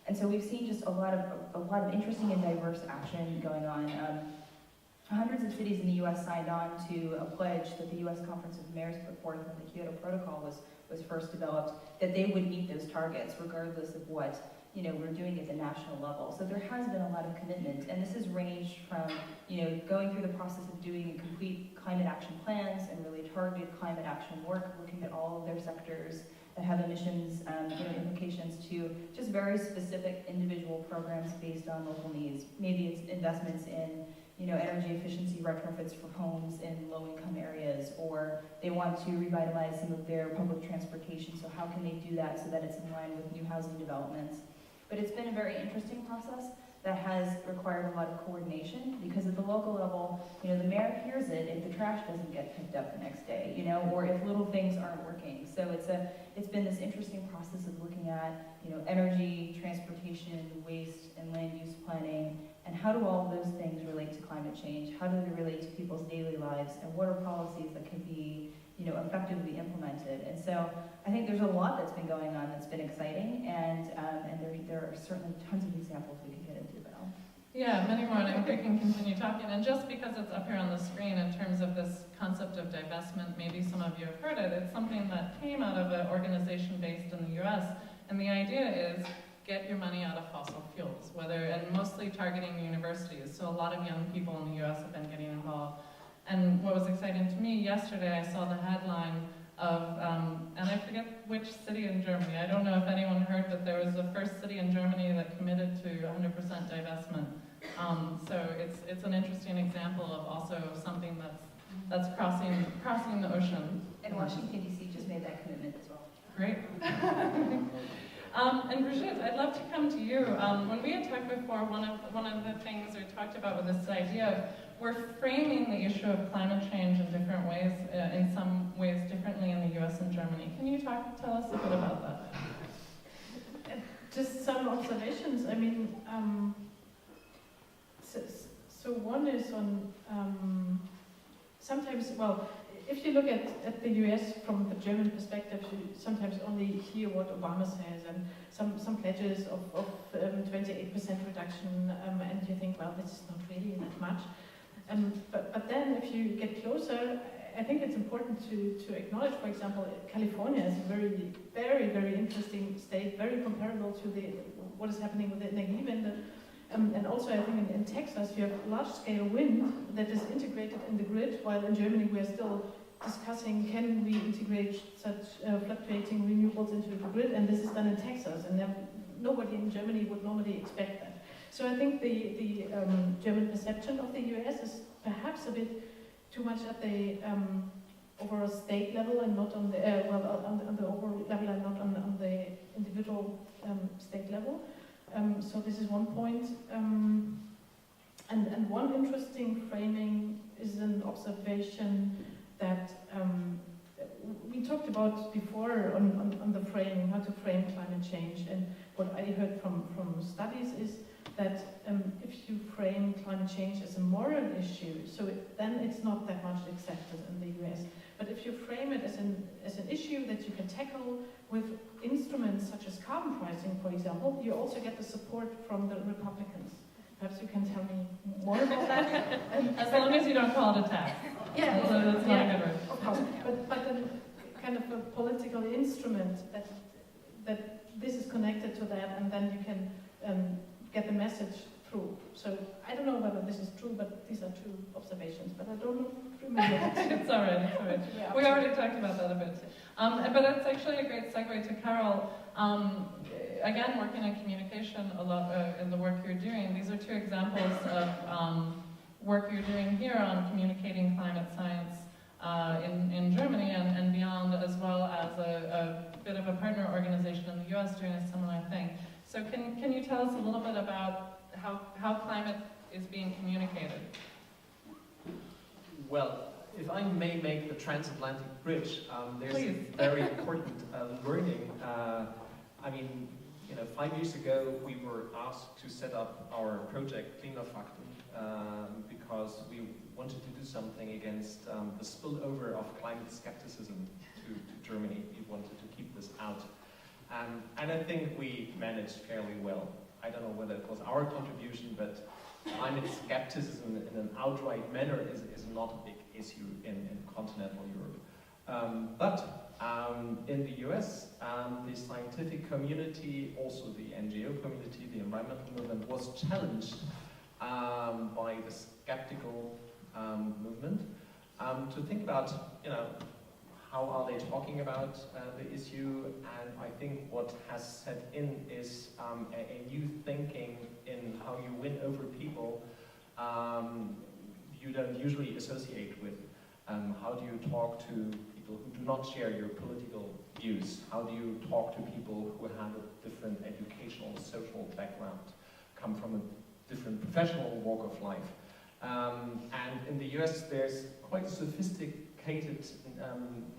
And so we've seen just a lot of interesting and diverse action going on. Hundreds of cities in the U.S. signed on to a pledge that the U.S. Conference of Mayors put forth when the Kyoto Protocol was first developed, that they would meet those targets regardless of what we're doing at the national level. So there has been a lot of commitment, and this has ranged from going through the process of doing complete climate action plans and really targeted climate action work, looking at all of their sectors that have emissions implications, to just very specific individual programs based on local needs. Maybe it's investments in energy efficiency retrofits for homes in low-income areas, or they want to revitalize some of their public transportation, so how can they do that so that it's in line with new housing developments? But it's been a very interesting process that has required a lot of coordination, because at the local level, the mayor hears it if the trash doesn't get picked up the next day, or if little things aren't working. So it's been this interesting process of looking at, energy, transportation, waste, and land use planning, and how do all of those things relate to climate change? How do they relate to people's daily lives? And what are policies that can be, effectively implemented? And so I think there's a lot that's been going on that's been exciting, and there are certainly tons of examples we can get into. Yeah, many more, and I think we can continue talking. And just because it's up here on the screen in terms of this concept of divestment, maybe some of you have heard it, it's something that came out of an organization based in the US, and the idea is get your money out of fossil fuels, and mostly targeting universities. So a lot of young people in the US have been getting involved. And what was exciting to me, yesterday I saw the headline of, and I forget which city in Germany, I don't know if anyone heard, but there was the first city in Germany that committed to 100% divestment So it's an interesting example of also something that's crossing the ocean. And Washington, D.C. just made that commitment as well. Great. And Brigitte, I'd love to come to you. When we had talked before, one of the things we talked about was this idea of we're framing the issue of climate change in different ways, in some ways differently in the US and Germany. Can you tell us a bit about that? Just some observations. I mean, so one is on sometimes, well, if you look at the US from the German perspective, you sometimes only hear what Obama says and some pledges of 28% reduction, and you think, well, this is not really that much. But then if you get closer, I think it's important to acknowledge, for example, California is a very, very, very interesting state, very comparable to what is happening with the Energiewende. And also, I think in Texas, you have large-scale wind that is integrated in the grid, while in Germany we are still discussing, can we integrate such fluctuating renewables into the grid, and this is done in Texas, and nobody in Germany would normally expect that. So I think the German perception of the US is perhaps a bit too much at the overall state level and not on the, on the overall level and not on the individual state level. So this is one point. And one interesting framing is an observation that we talked about before on the framing, how to frame climate change. And what I heard from studies is that if you frame climate change as a moral issue, so then it's not that much accepted in the US. But if you frame it as an issue that you can tackle with instruments such as carbon pricing, for example, you also get the support from the Republicans. Perhaps you can tell me more about that. As long as you don't call it a tax. Yeah, that's not a good word. Of course. But then kind of a political instrument that this is connected to that, and then you can get the message through. So I don't know whether this is true, but these are two observations. But I don't remember that. It's all right. It's all right. Yeah. We already talked about that a bit. But it's actually a great segue to Carel. Again, working in communication a lot in the work you're doing. These are two examples of work you're doing here on communicating climate science in Germany and beyond, as well as a bit of a partner organization in the US doing a similar thing. So can you tell us a little bit about how climate is being communicated? Well, if I may make the Transatlantic Bridge, there's Please. a very important learning. I mean, 5 years ago we were asked to set up our project Klima Fakten because we wanted to do something against the spillover of climate skepticism to Germany. We wanted to keep this out. And I think we managed fairly well. I don't know whether it was our contribution, but climate skepticism in an outright manner is not a big issue in continental Europe. But in the US, the scientific community, also the NGO community, the environmental movement, was challenged by the skeptical movement to think about, how are they talking about the issue? And I think what has set in is a new thinking in how you win over people you don't usually associate with. How do you talk to people who do not share your political views? How do you talk to people who have a different educational, social background, come from a different professional walk of life? And in the US, there's quite a sophisticated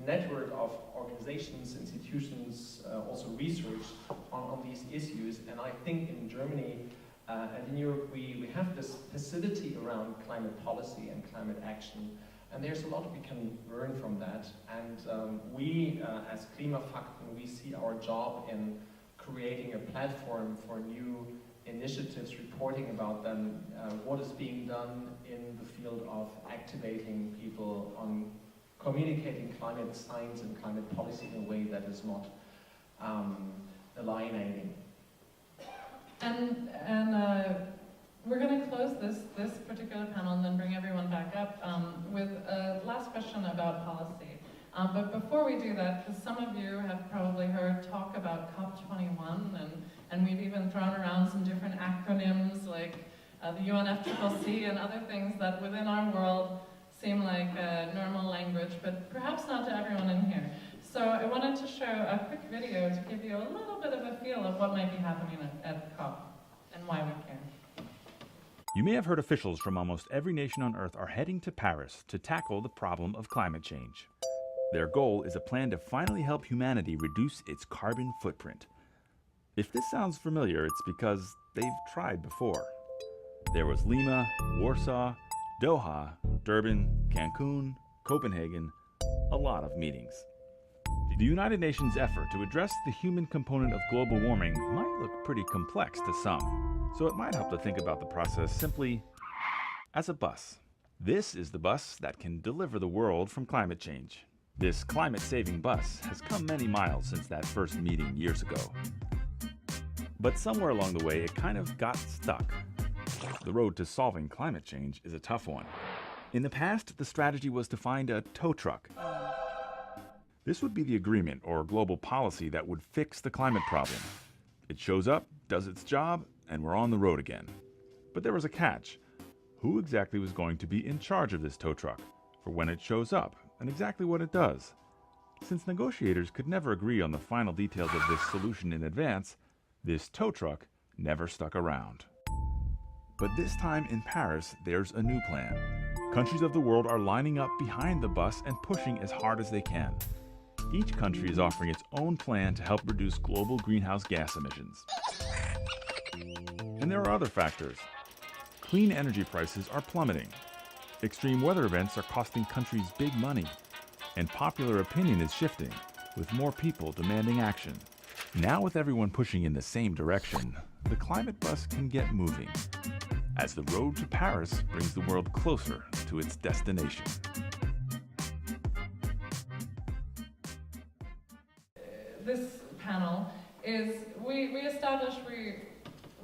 network of organizations, institutions, also research on these issues. And I think in Germany and in Europe, we have this facility around climate policy and climate action. And there's a lot we can learn from that. And we, as Klima Fakten, we see our job in creating a platform for new initiatives, reporting about them, what is being done in the field of activating people on communicating climate science and climate policy in a way that is not alienating. And we're going to close this particular panel and then bring everyone back up with a last question about policy. But before we do that, because some of you have probably heard talk about COP21, and we've even thrown around some different acronyms like the UNFCCC and other things that within our world seem like normal language, but perhaps not to everyone in here. So I wanted to show a quick video to give you a little bit of a feel of what might be happening at COP and why we care. You may have heard officials from almost every nation on Earth are heading to Paris to tackle the problem of climate change. Their goal is a plan to finally help humanity reduce its carbon footprint. If this sounds familiar, it's because they've tried before. There was Lima, Warsaw, Doha, Durban, Cancun, Copenhagen, a lot of meetings. The United Nations effort to address the human component of global warming might look pretty complex to some, so it might help to think about the process simply as a bus. This is the bus that can deliver the world from climate change. This climate-saving bus has come many miles since that first meeting years ago. But somewhere along the way, it kind of got stuck. The road to solving climate change is a tough one. In the past, the strategy was to find a tow truck. This would be the agreement or global policy that would fix the climate problem. It shows up, does its job, and we're on the road again. But there was a catch. Who exactly was going to be in charge of this tow truck for when it shows up and exactly what it does? Since negotiators could never agree on the final details of this solution in advance, this tow truck never stuck around. But this time in Paris, there's a new plan. Countries of the world are lining up behind the bus and pushing as hard as they can. Each country is offering its own plan to help reduce global greenhouse gas emissions. And there are other factors. Clean energy prices are plummeting. Extreme weather events are costing countries big money. And popular opinion is shifting, with more people demanding action. Now with everyone pushing in the same direction, the climate bus can get moving, as the road to Paris brings the world closer to its destination. This panel is, we established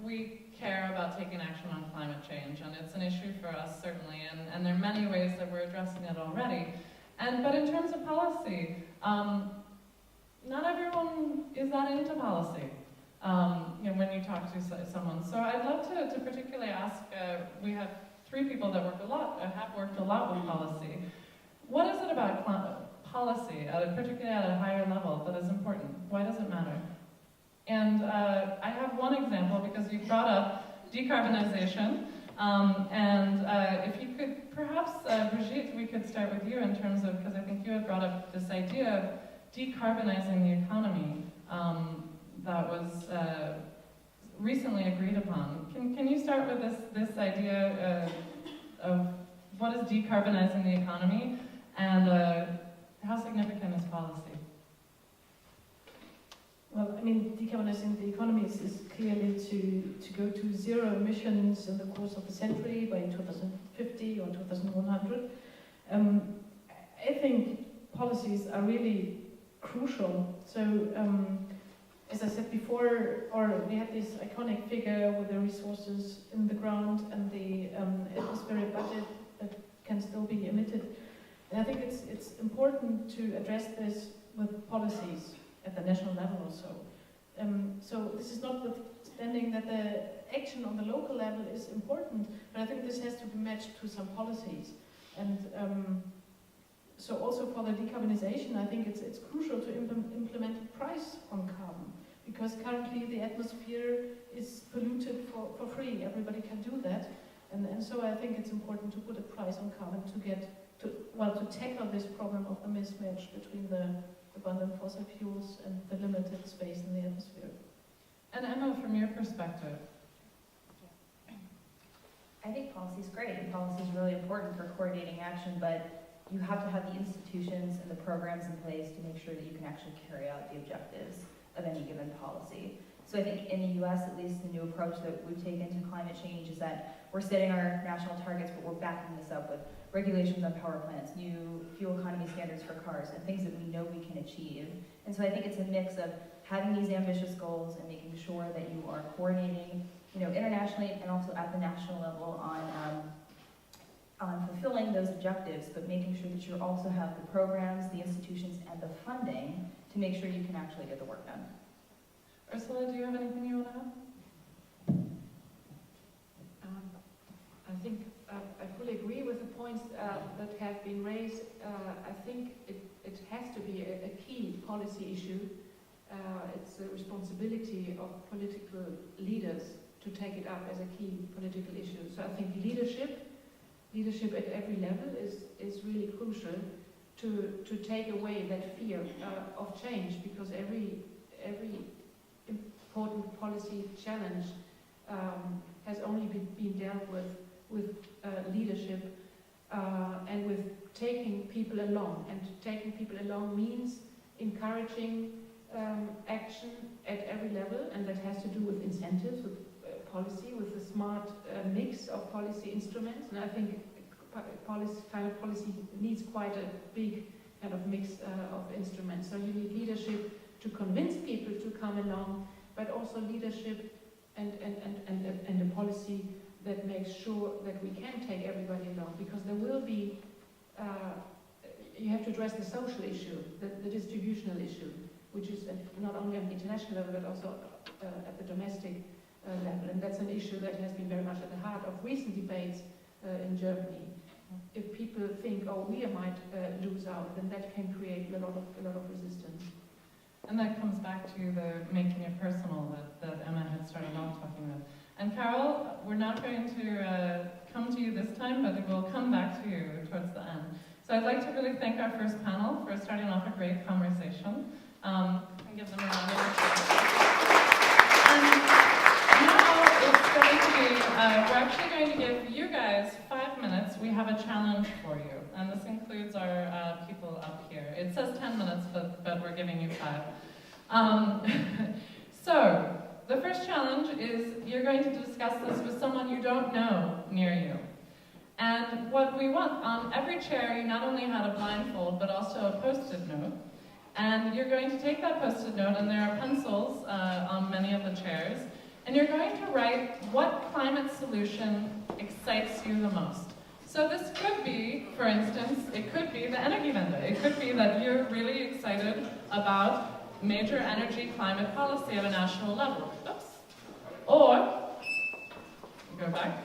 we care about taking action on climate change, and it's an issue for us certainly, and there are many ways that we're addressing it already. But in terms of policy, not everyone is that into policy. When you talk to someone. So I'd love to particularly ask, we have three people that have worked a lot with policy. What is it about policy, particularly at a higher level, that is important? Why does it matter? And I have one example, because you brought up decarbonization. If you could, perhaps, Brigitte, we could start with you in terms of, because I think you had brought up this idea of decarbonizing the economy that was recently agreed upon. Can you start with this idea of what is decarbonizing the economy, and how significant is policy? Well, I mean, decarbonizing the economy is clearly to go to zero emissions in the course of the century by 2050 or 2100. I think policies are really crucial. So, as I said before, we had this iconic figure with the resources in the ground and the atmospheric budget that can still be emitted. And I think it's important to address this with policies at the national level also. So this is notwithstanding that the action on the local level is important, but I think this has to be matched to some policies. And so also for the decarbonization, I think it's crucial to implement a price on carbon, because currently the atmosphere is polluted for free. Everybody can do that. And so I think it's important to put a price on carbon to tackle this problem of the mismatch between the abundant fossil fuels and the limited space in the atmosphere. And Emma, from your perspective? I think policy is great, and policy is really important for coordinating action, but you have to have the institutions and the programs in place to make sure that you can actually carry out the objectives of any given policy. So I think in the US, at least, the new approach that we've taken to climate change is that we're setting our national targets, but we're backing this up with regulations on power plants, new fuel economy standards for cars, and things that we know we can achieve. And so I think it's a mix of having these ambitious goals and making sure that you are coordinating, internationally and also at the national level on fulfilling those objectives, but making sure that you also have the programs, the institutions, and the funding to make sure you can actually get the work done. Ursula, do you have anything you want to add? points that have been raised. I think it has to be a key policy issue. It's the responsibility of political leaders to take it up as a key political issue. So I think leadership at every level is really crucial to take away that fear of change, because every important policy challenge has only been dealt with leadership and with taking people along. And taking people along means encouraging action at every level, and that has to do with incentives, with policy, with a smart mix of policy instruments. And I think climate policy needs quite a big kind of mix of instruments. So you need leadership to convince people to come along, but also leadership and a policy that makes sure that we can take everybody along, because there will be, you have to address the social issue, the distributional issue, which is not only on the international level, but also at the domestic level. And that's an issue that has been very much at the heart of recent debates in Germany. If people think, oh, we might lose out, then that can create a lot of resistance. And that comes back to the making it personal that Emma had started off talking about. And Carel, we're not going to come to you this time, but we'll come back to you towards the end. So I'd like to really thank our first panel for starting off a great conversation. And give them a round of applause. And now it's going to be, we're actually going to give you guys 5 minutes. We have a challenge for you, and this includes our people up here. It says 10 minutes, but we're giving you 5. So, the first challenge is you're going to discuss this with someone you don't know near you. And what we want, on every chair you not only had a blindfold, but also a post-it note. And you're going to take that post-it note, and there are pencils on many of the chairs, and you're going to write what climate solution excites you the most. So this could be, for instance, it could be the Energiewende. It could be that you're really excited about major energy climate policy at a national level. Oops. Or, go back.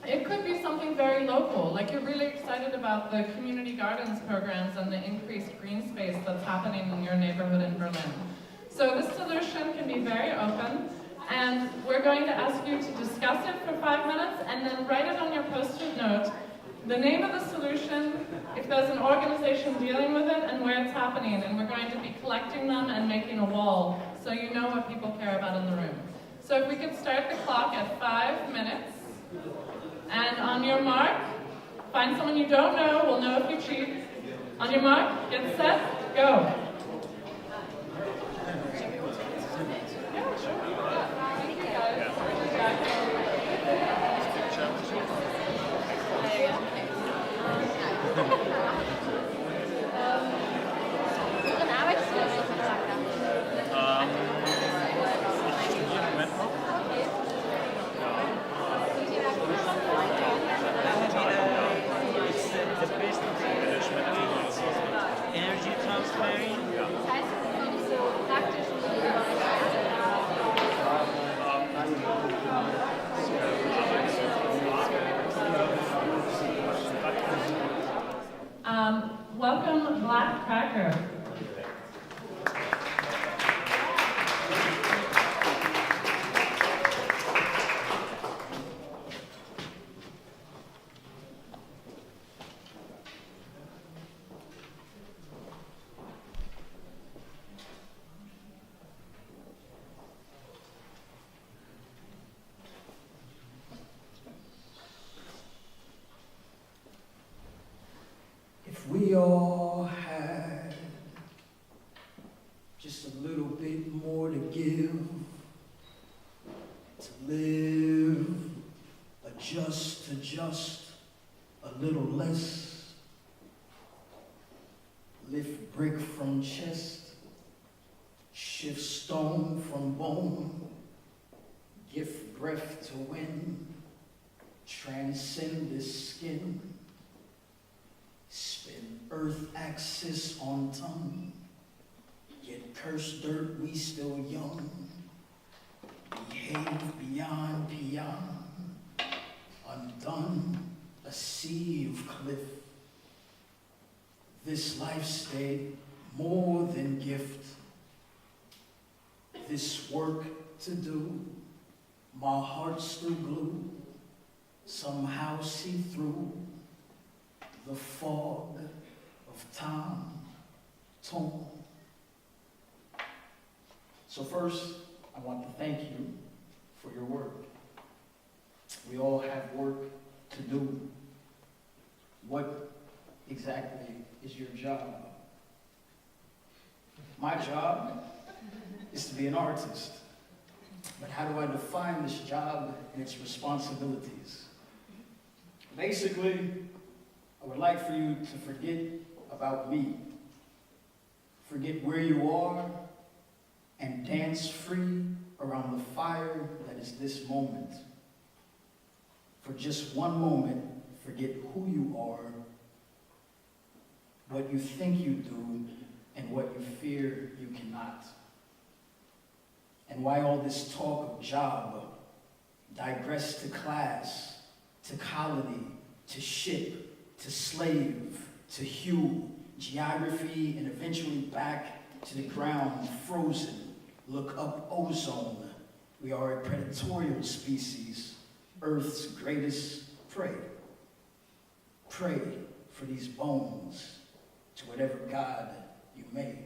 It could be something very local, like you're really excited about the community gardens programs and the increased green space that's happening in your neighborhood in Berlin. So this solution can be very open, and we're going to ask you to discuss it for 5 minutes and then write it on your post-it note, the name of the solution, if there's an organization dealing with it, and where it's happening. And we're going to be collecting them and making a wall so you know what people care about in the room. So if we could start the clock at 5 minutes. And on your mark, find someone you don't know, we'll know if you cheat. On your mark, get set, go. Yeah, sure. Thank you guys. Welcome, Black Cracker. We all had just a little bit more to give, to live, adjust to just a little less, lift brick from chest, shift stone from bone, gift breath to wind, transcend this skin, spin earth axis on tongue, yet cursed dirt we still young, behave beyond peon, undone, a sea of cliff. This life state more than gift. This work to do, my heart still glue, somehow see through the fog of time torn. So first, I want to thank you for your work. We all have work to do. What exactly is your job? My job is to be an artist. But how do I define this job and its responsibilities? Basically, I would like for you to forget about me. Forget where you are and dance free around the fire that is this moment. For just one moment, forget who you are, what you think you do, and what you fear you cannot. And why all this talk of job, digress to class, to colony, to ship, to slave, to hue, geography, and eventually back to the ground, frozen. Look up ozone. We are a predatorial species, Earth's greatest prey. Pray for these bones to whatever God you may.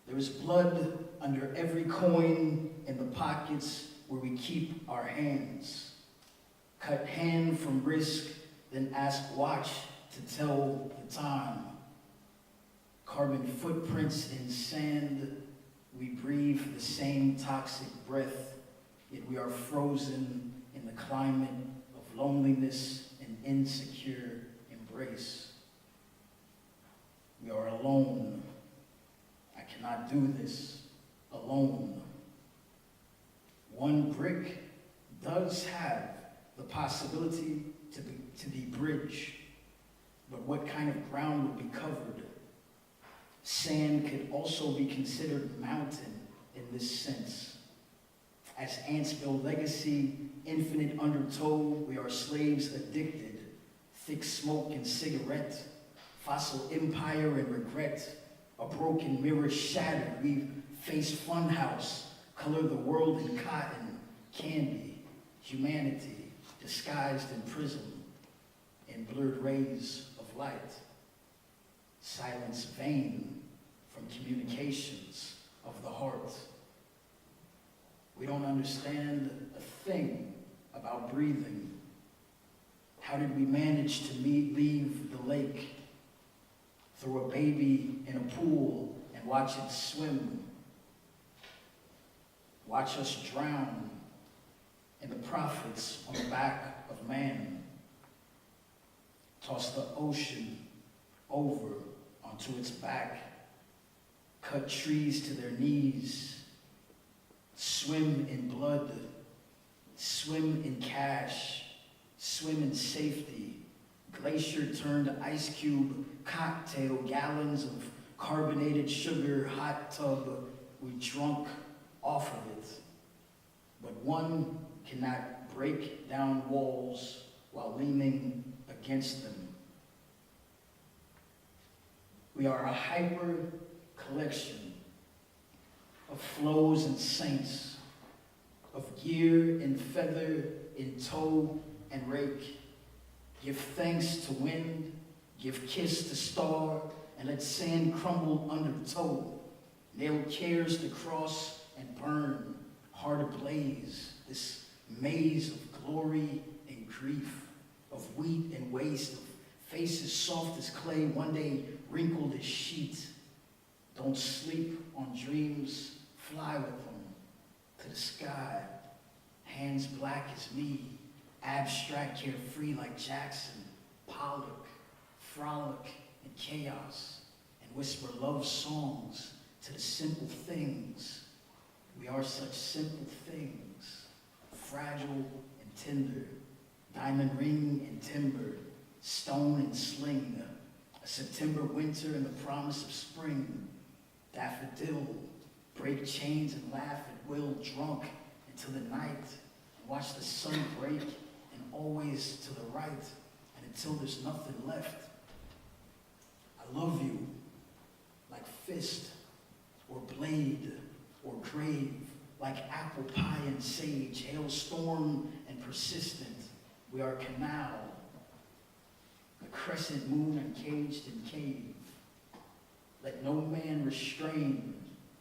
There is blood under every coin in the pockets where we keep our hands. Cut hand from wrist, then ask watch to tell the time. Carbon footprints in sand, we breathe the same toxic breath, yet we are frozen in the climate of loneliness and insecure embrace. We are alone. I cannot do this alone. One brick does have the possibility to be bridge, but what kind of ground would be covered? Sand could also be considered mountain in this sense. As ants build legacy, infinite undertow, we are slaves addicted. Thick smoke and cigarette, fossil empire and regret. A broken mirror shattered, we face funhouse, color the world in cotton, candy, humanity disguised in prism, in blurred rays of light. Silence vain from communications of the heart. We don't understand a thing about breathing. How did we manage to leave the lake, throw a baby in a pool and watch it swim? Watch us drown in the profits on the back of man. Toss the ocean over onto its back. Cut trees to their knees. Swim in blood. Swim in cash. Swim in safety. Glacier turned ice cube. Cocktail, gallons of carbonated sugar, hot tub. We drunk off of it. But one cannot break down walls while leaning against them. We are a hyper collection of flows and saints, of gear and feather in tow and rake. Give thanks to wind, give kiss to star, and let sand crumble under toe. Nail cares to cross and burn, heart ablaze, this maze of glory and grief, of wheat and waste, of faces soft as clay, one day wrinkled as sheet. Don't sleep on dreams, fly with them to the sky. Hands black as me, abstract, carefree like Jackson, Pollock, frolic and chaos, and whisper love songs to the simple things. We are such simple things, fragile and tender, diamond ring and timber, stone and sling, a September winter and the promise of spring, daffodil, break chains and laugh at will, drunk until the night, and watch the sun break and always to the right, and until there's nothing left. I love you, like fist, or blade, or grave, like apple pie and sage, hailstorm and persistent. We are canal, the crescent moon encaged in cave. Let no man restrain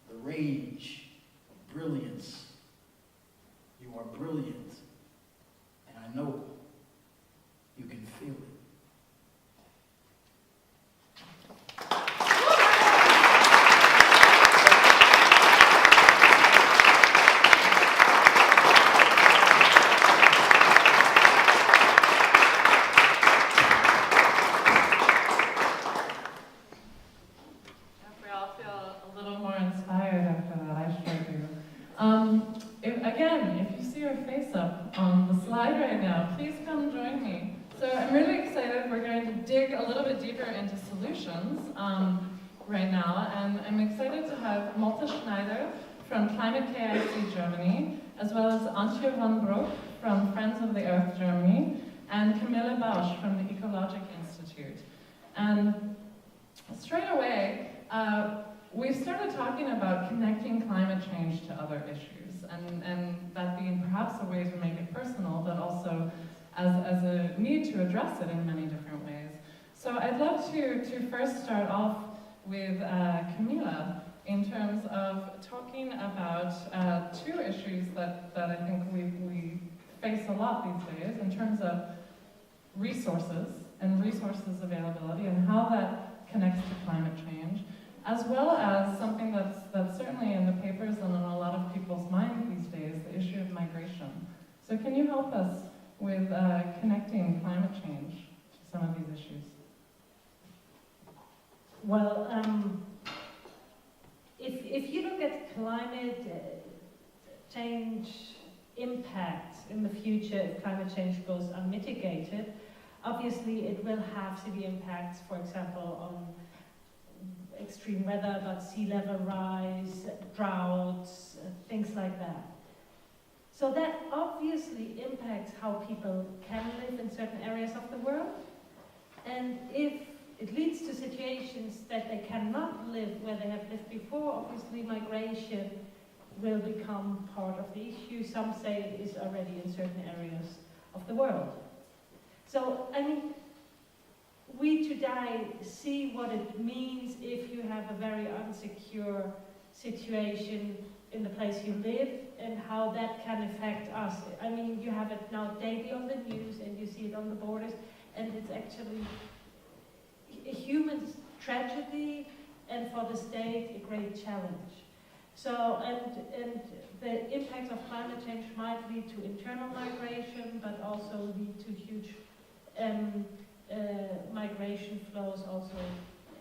the rage of brilliance. You are brilliant, and I know you can feel it. If you see your face up on the slide right now, please come join me. So I'm really excited. We're going to dig a little bit deeper into solutions right now, and I'm excited to have Malte Schneider from Climate KIC Germany, as well as Antje van Broock from Friends of the Earth Germany, and Camilla Bausch from the Ecologic Institute. And straight away, we've started talking about connecting climate change to other issues, and that being perhaps a way to make it personal, but also as a need to address it in many different ways. So I'd love to first start off with Camilla in terms of talking about two issues that I think we face a lot these days in terms of resources and resources availability and how that connects to climate change, as well as something that's certainly in the papers and on a lot of people's minds these days, the issue of migration. So can you help us with connecting climate change to some of these issues? Well, if you look at climate change impacts in the future, if climate change goes unmitigated, obviously it will have severe impacts, for example, on extreme weather, but sea level rise, droughts, things like that. So that obviously impacts how people can live in certain areas of the world. And if it leads to situations that they cannot live where they have lived before, obviously migration will become part of the issue. Some say it is already in certain areas of the world. So, I mean, we today see what it means if you have a very unsecure situation in the place you live and how that can affect us. I mean, you have it now daily on the news and you see it on the borders, and it's actually a human tragedy and for the state a great challenge. So, and the impact of climate change might lead to internal migration, but also lead to huge migration flows also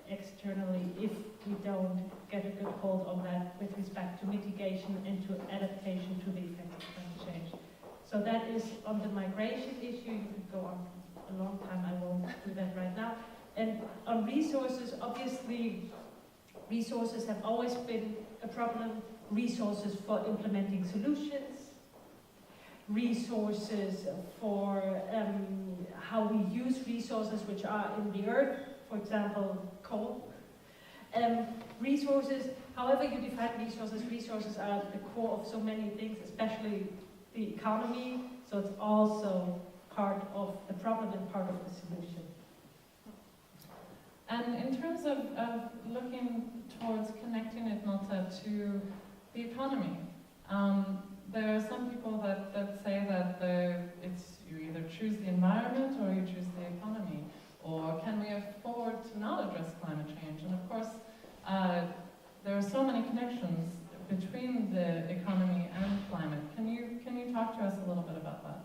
externally if we don't get a good hold on that with respect to mitigation and to adaptation to the effects of climate change. So that is on the migration issue. You could go on a long time, I won't do that right now. And on resources, obviously resources have always been a problem. Resources for implementing solutions, resources for how we use resources which are in the earth, for example, coal. Resources, however you define resources are at the core of so many things, especially the economy, so it's also part of the problem and part of the solution. And in terms of looking towards connecting it, Malte, to the economy, there are some people that say that you either choose the environment or you choose the economy, or can we afford to not address climate change? And of course, there are so many connections between the economy and climate. Can you talk to us a little bit about that?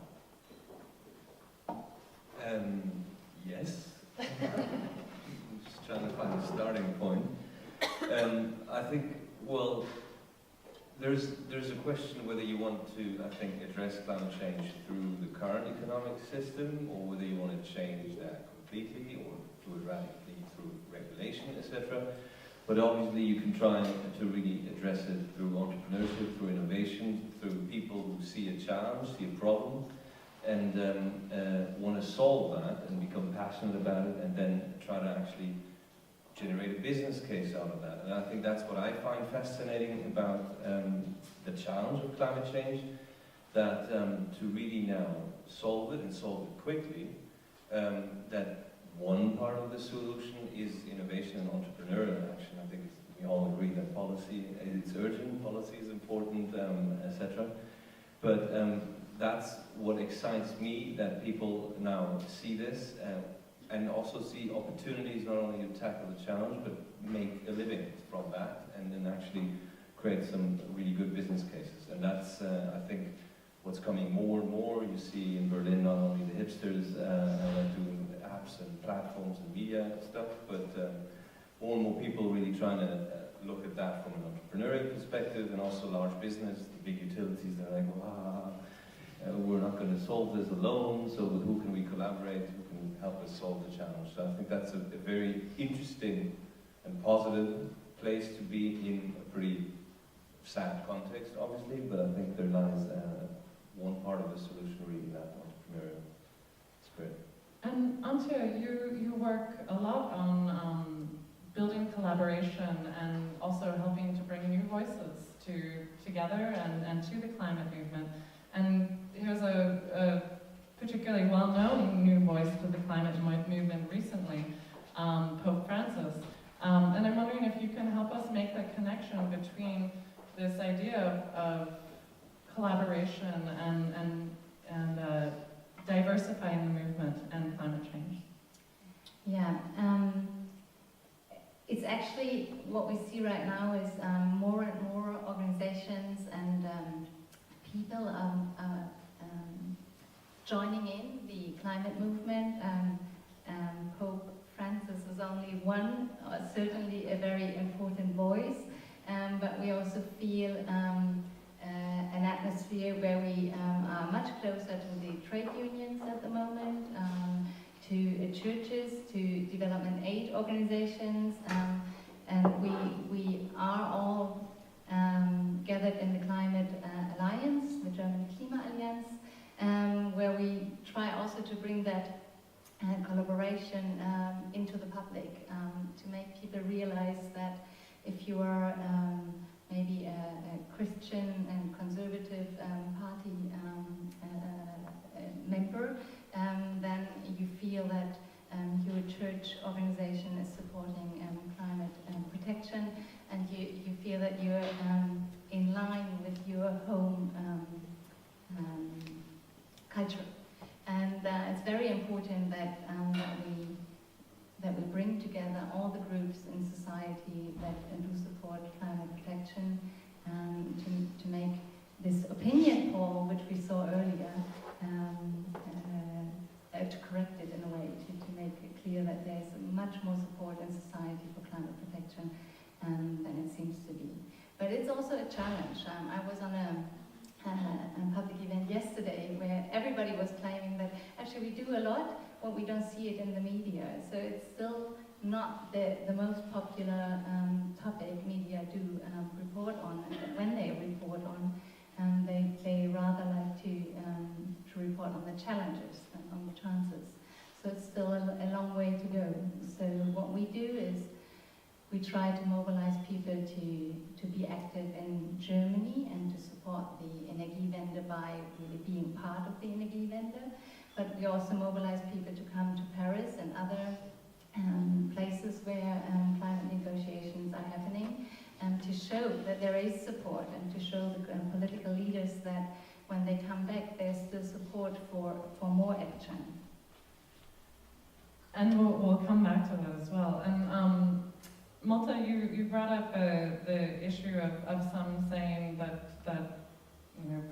Yes. I'm just trying to find a starting point. I think, well, there's a question whether you want to, I think, address climate change through the current economic system, or whether you want to change that completely or do it radically through regulation, etc. But obviously you can try to really address it through entrepreneurship, through innovation, through people who see a challenge, see a problem, and want to solve that and become passionate about it, and then try to actually generate a business case out of that. And I think that's what I find fascinating about the challenge of climate change, that to really now solve it and solve it quickly, that one part of the solution is innovation and entrepreneurial action. I think we all agree that policy is urgent, policy is important, etc. But that's what excites me, that people now see this and also see opportunities not only to tackle the challenge, but make a living from that, and then actually create some really good business cases. And that's, I think, what's coming more and more. You see in Berlin not only the hipsters doing apps and platforms and media stuff, but more and more people really trying to look at that from an entrepreneurial perspective, and also large business, the big utilities, they're like, wow, we're not going to solve this alone, so with who can we collaborate, who can help us solve the challenge? So I think that's a very interesting and positive place to be in a pretty sad context, obviously, but I think there lies one part of the solution, really, that entrepreneurial spirit. And Antje, you work a lot on building collaboration and also helping to bring new voices together and to the climate movement. And here's a particularly well-known new voice to the climate movement recently, Pope Francis. And I'm wondering if you can help us make that connection between this idea of collaboration and diversifying the movement and climate change. Yeah, it's actually what we see right now is more and more organizations and people joining in the climate movement. Pope Francis is only one, certainly a very important voice, but we also feel an atmosphere where we are much closer to the trade unions at the moment, to churches, to development aid organizations, and we are all gathered in the Climate Alliance, the German Klima Alliance, where we try also to bring that collaboration into the public, to make people realize that if you are maybe a Christian and conservative party member, then you feel that your church organization is supporting climate protection, and you feel that you're in line with your home culture. And it's very important that we bring together all the groups in society that do support climate protection, to make this opinion poll, which we saw earlier, to correct it in a way, to make it clear that there's much more support in society for climate protection than it seems to be. But it's also a challenge. I was on a public event yesterday where everybody was claiming that actually we do a lot, but we don't see it in the media. So it's still not the most popular topic media do report on. When they report on, they rather like to report on the challenges than on the chances. So it's still a long way to go. So what we do is we try to mobilize people to be active in Germany and to support the Energiewende by really being part of the Energiewende. But we also mobilize people to come to Paris and other places where climate negotiations are happening, to show that there is support, and to show the political leaders that when they come back, there's still support for more action. And we'll come back to that as well. And Malta, you brought up the issue of some saying that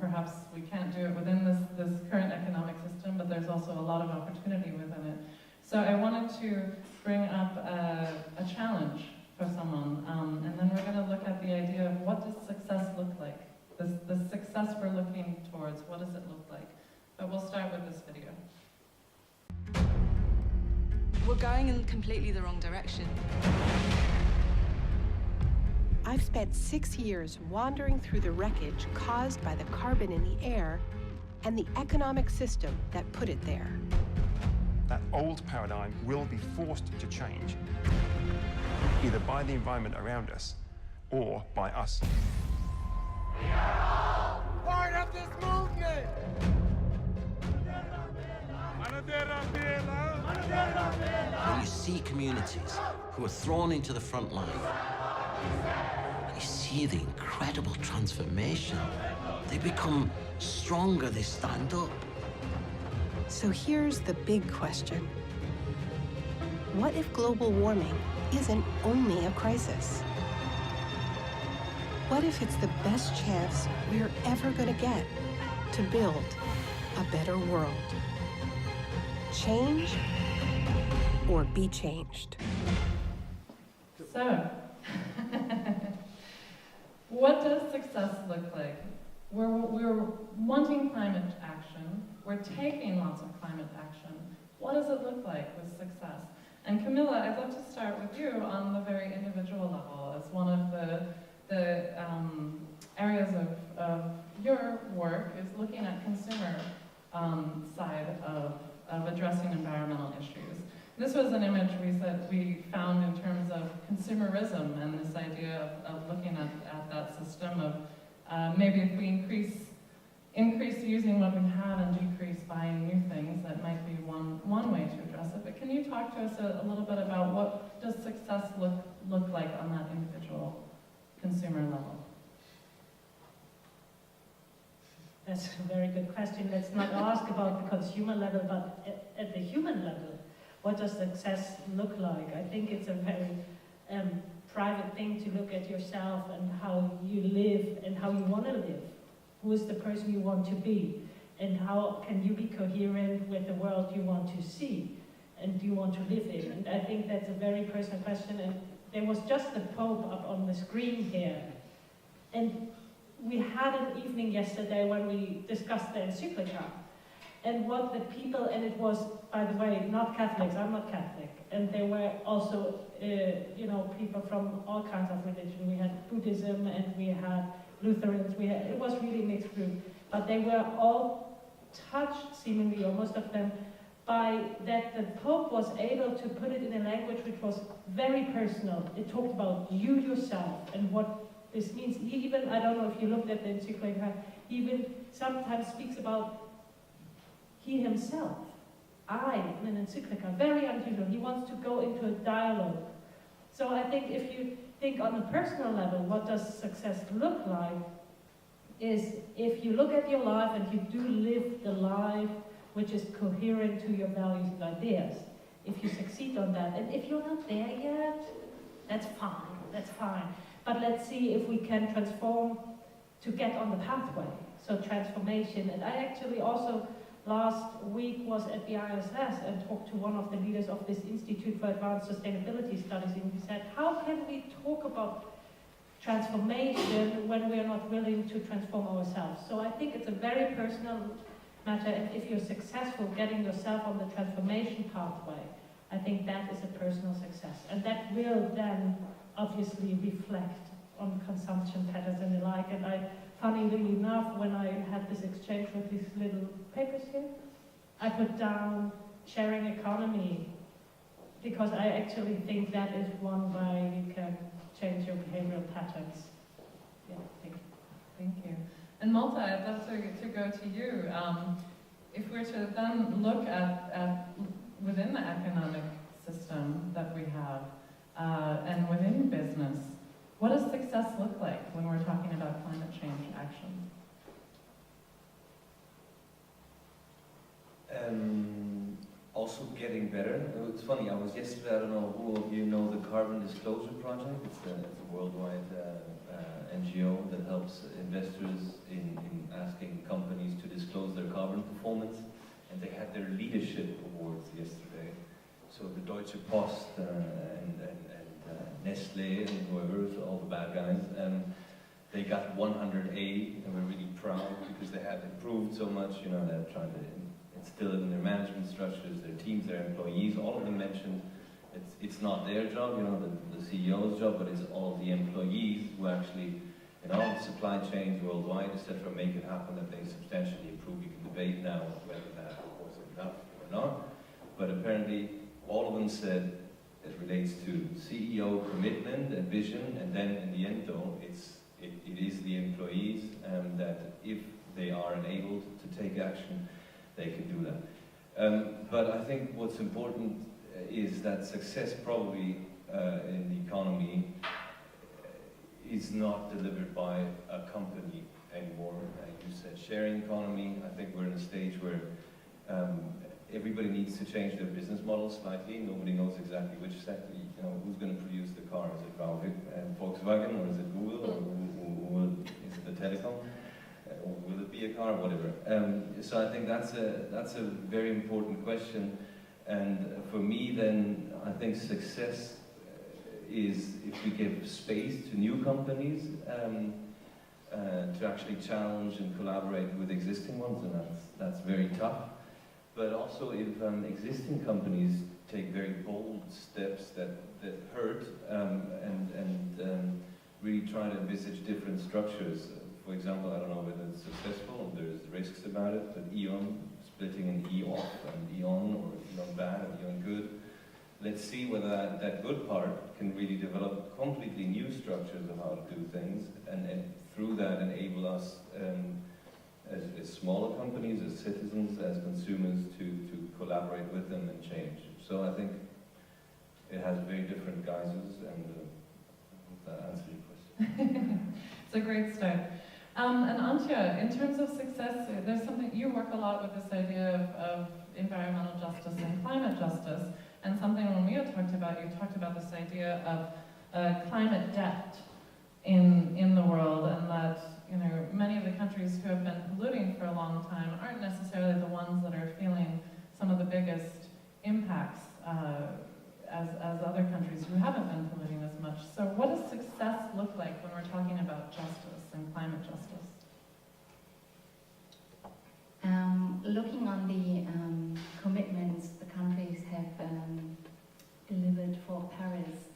perhaps we can't do it within this current economic system, but there's also a lot of opportunity within it. So I wanted to bring up a challenge for someone, and then we're going to look at the idea of what does success look like? The success we're looking towards, what does it look like? But we'll start with this video. We're going in completely the wrong direction. I've spent 6 years wandering through the wreckage caused by the carbon in the air and the economic system that put it there. That old paradigm will be forced to change, either by the environment around us or by us. We are all part of this movement! When you see communities who are thrown into the front line, and you see the incredible transformation, they become stronger, they stand up. So here's the big question. What if global warming isn't only a crisis? What if it's the best chance we're ever going to get to build a better world? Change or be changed? So, what does success look like? We're wanting climate action. We're taking lots of climate action. What does it look like with success? And Camilla, I'd love to start with you on the very individual level as one of the areas of your work is looking at consumer side of addressing environmental issues. This was an image we found in terms of consumerism and this idea of looking at that system of maybe if we increase using what we have and decrease buying new things, that might be one way to address it. But can you talk to us a little bit about what does success look like on that individual consumer level? That's a very good question. Let's not ask about the consumer level, but at the human level, what does success look like? I think it's a very private thing to look at yourself and how you live and how you want to live. Who is the person you want to be? And how can you be coherent with the world you want to see and you want to live in? And I think that's a very personal question. And there was just the Pope up on the screen here. And we had an evening yesterday when we discussed the encyclica. And what the people, and it was, by the way, not Catholics, I'm not Catholic, and there were also, people from all kinds of religion. We had Buddhism and we had Lutherans, it was really a mixed group. But they were all touched, seemingly, or most of them, by that the Pope was able to put it in a language which was very personal. It talked about you yourself and what this means. He even, I don't know if you looked at the encyclica, even sometimes speaks about he himself. In an encyclica, very unusual. He wants to go into a dialogue. So I think if you think on a personal level, what does success look like, is if you look at your life and you do live the life which is coherent to your values and ideas, if you succeed on that, and if you're not there yet, that's fine. But let's see if we can transform to get on the pathway, so transformation. And I actually also, last week was at the ISS and talked to one of the leaders of this Institute for Advanced Sustainability Studies, and we said, how can we talk about transformation when we are not willing to transform ourselves? So I think it's a very personal matter, and if you're successful getting yourself on the transformation pathway, I think that is a personal success. And that will then obviously reflect on consumption patterns and the like. And funnily enough, when I had this exchange with these little papers here, I put down sharing economy, because I actually think that is one way you can change your behavioral patterns. Yeah, thank you. And Malta, I'd love to go to you. If we're to then look at within the economic system that we have, and within business, what does success look like when we're talking about climate change action? Also getting better. It's funny, I was yesterday, I don't know who of you know the Carbon Disclosure Project. It's a worldwide NGO that helps investors in asking companies to disclose their carbon performance. And they had their leadership awards yesterday. So the Deutsche Post and Nestle and whoever, so all the bad guys, they got 100A, and we're really proud because they have improved so much. They're trying to instill it in their management structures, their teams, their employees. All of them mentioned it's not their job, the CEO's job, but it's all the employees who actually supply chains worldwide, etc., make it happen, that they substantially improve. We can debate now whether that was enough or not, but apparently all of them said it relates to CEO commitment and vision, and then in the end though, it is the employees that if they are enabled to take action, they can do that. But I think what's important is that success probably in the economy is not delivered by a company anymore. You said sharing economy. I think we're in a stage where everybody needs to change their business model slightly. Nobody knows exactly which sector, who's going to produce the car. Is it Volkswagen, or is it Google, or is it the telecom? Or will it be a car, whatever? So I think that's a very important question. And for me then, I think success is if we give space to new companies to actually challenge and collaborate with existing ones, and that's very tough. But also if existing companies take very bold steps that hurt and really try to envisage different structures. For example, I don't know whether it's successful, there's risks about it, but E.ON splitting in E-off and E.ON, or E.ON bad and E.ON good. Let's see whether that good part can really develop completely new structures of how to do things, and through that enable us as smaller companies, as citizens, as consumers to collaborate with them and change. So I think it has very different guises, and I hope that answers your question. It's a great start. And Antje, in terms of success, there's something, you work a lot with this idea of environmental justice and climate justice, and something when we had talked about, you talked about this idea of climate debt in the world, and that many of the countries who have been polluting for a long time aren't necessarily the ones that are feeling some of the biggest impacts as other countries who haven't been polluting as much. So what does success look like when we're talking about justice and climate justice? Looking on the commitments the countries have delivered for Paris,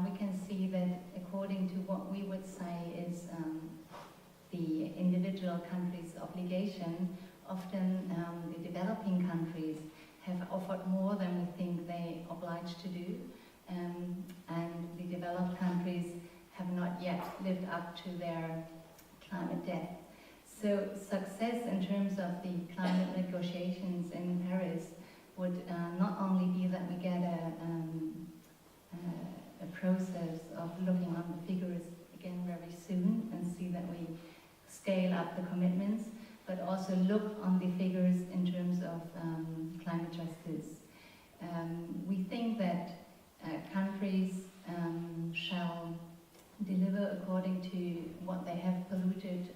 we can see that according to what we would say is the individual countries' obligation, often the developing countries have offered more than we think they are obliged to do, and the developed countries have not yet lived up to their climate debt. So success in terms of the climate negotiations in Paris would not only be that we get a process of looking on the figures again very soon and see that we scale up the commitments, but also look on the figures in terms of climate justice. We think that countries shall deliver according to what they have polluted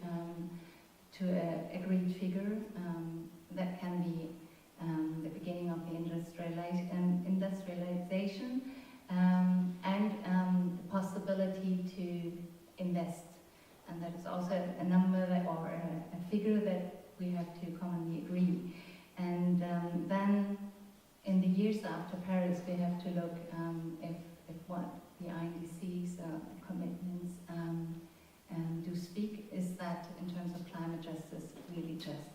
to an agreed figure. That can be the beginning of the industrialization and the possibility to invest. And that is also a number or a figure that we have to commonly agree. And then in the years after Paris, we have to look if what the INDC's commitments do speak, is that in terms of climate justice really just?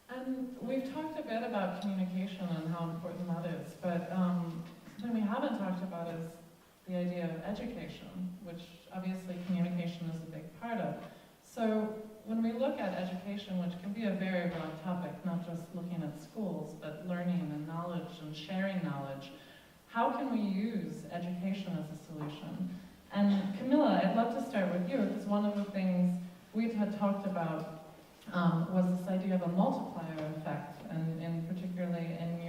And we've talked a bit about communication and how important that is, but something we haven't talked about is the idea of education, which obviously communication is a big part of. So when we look at education, which can be a very broad topic, not just looking at schools, but learning and knowledge and sharing knowledge, how can we use education as a solution? And Camilla, I'd love to start with you, because one of the things we had talked about was this idea of a multiplier effect, and particularly in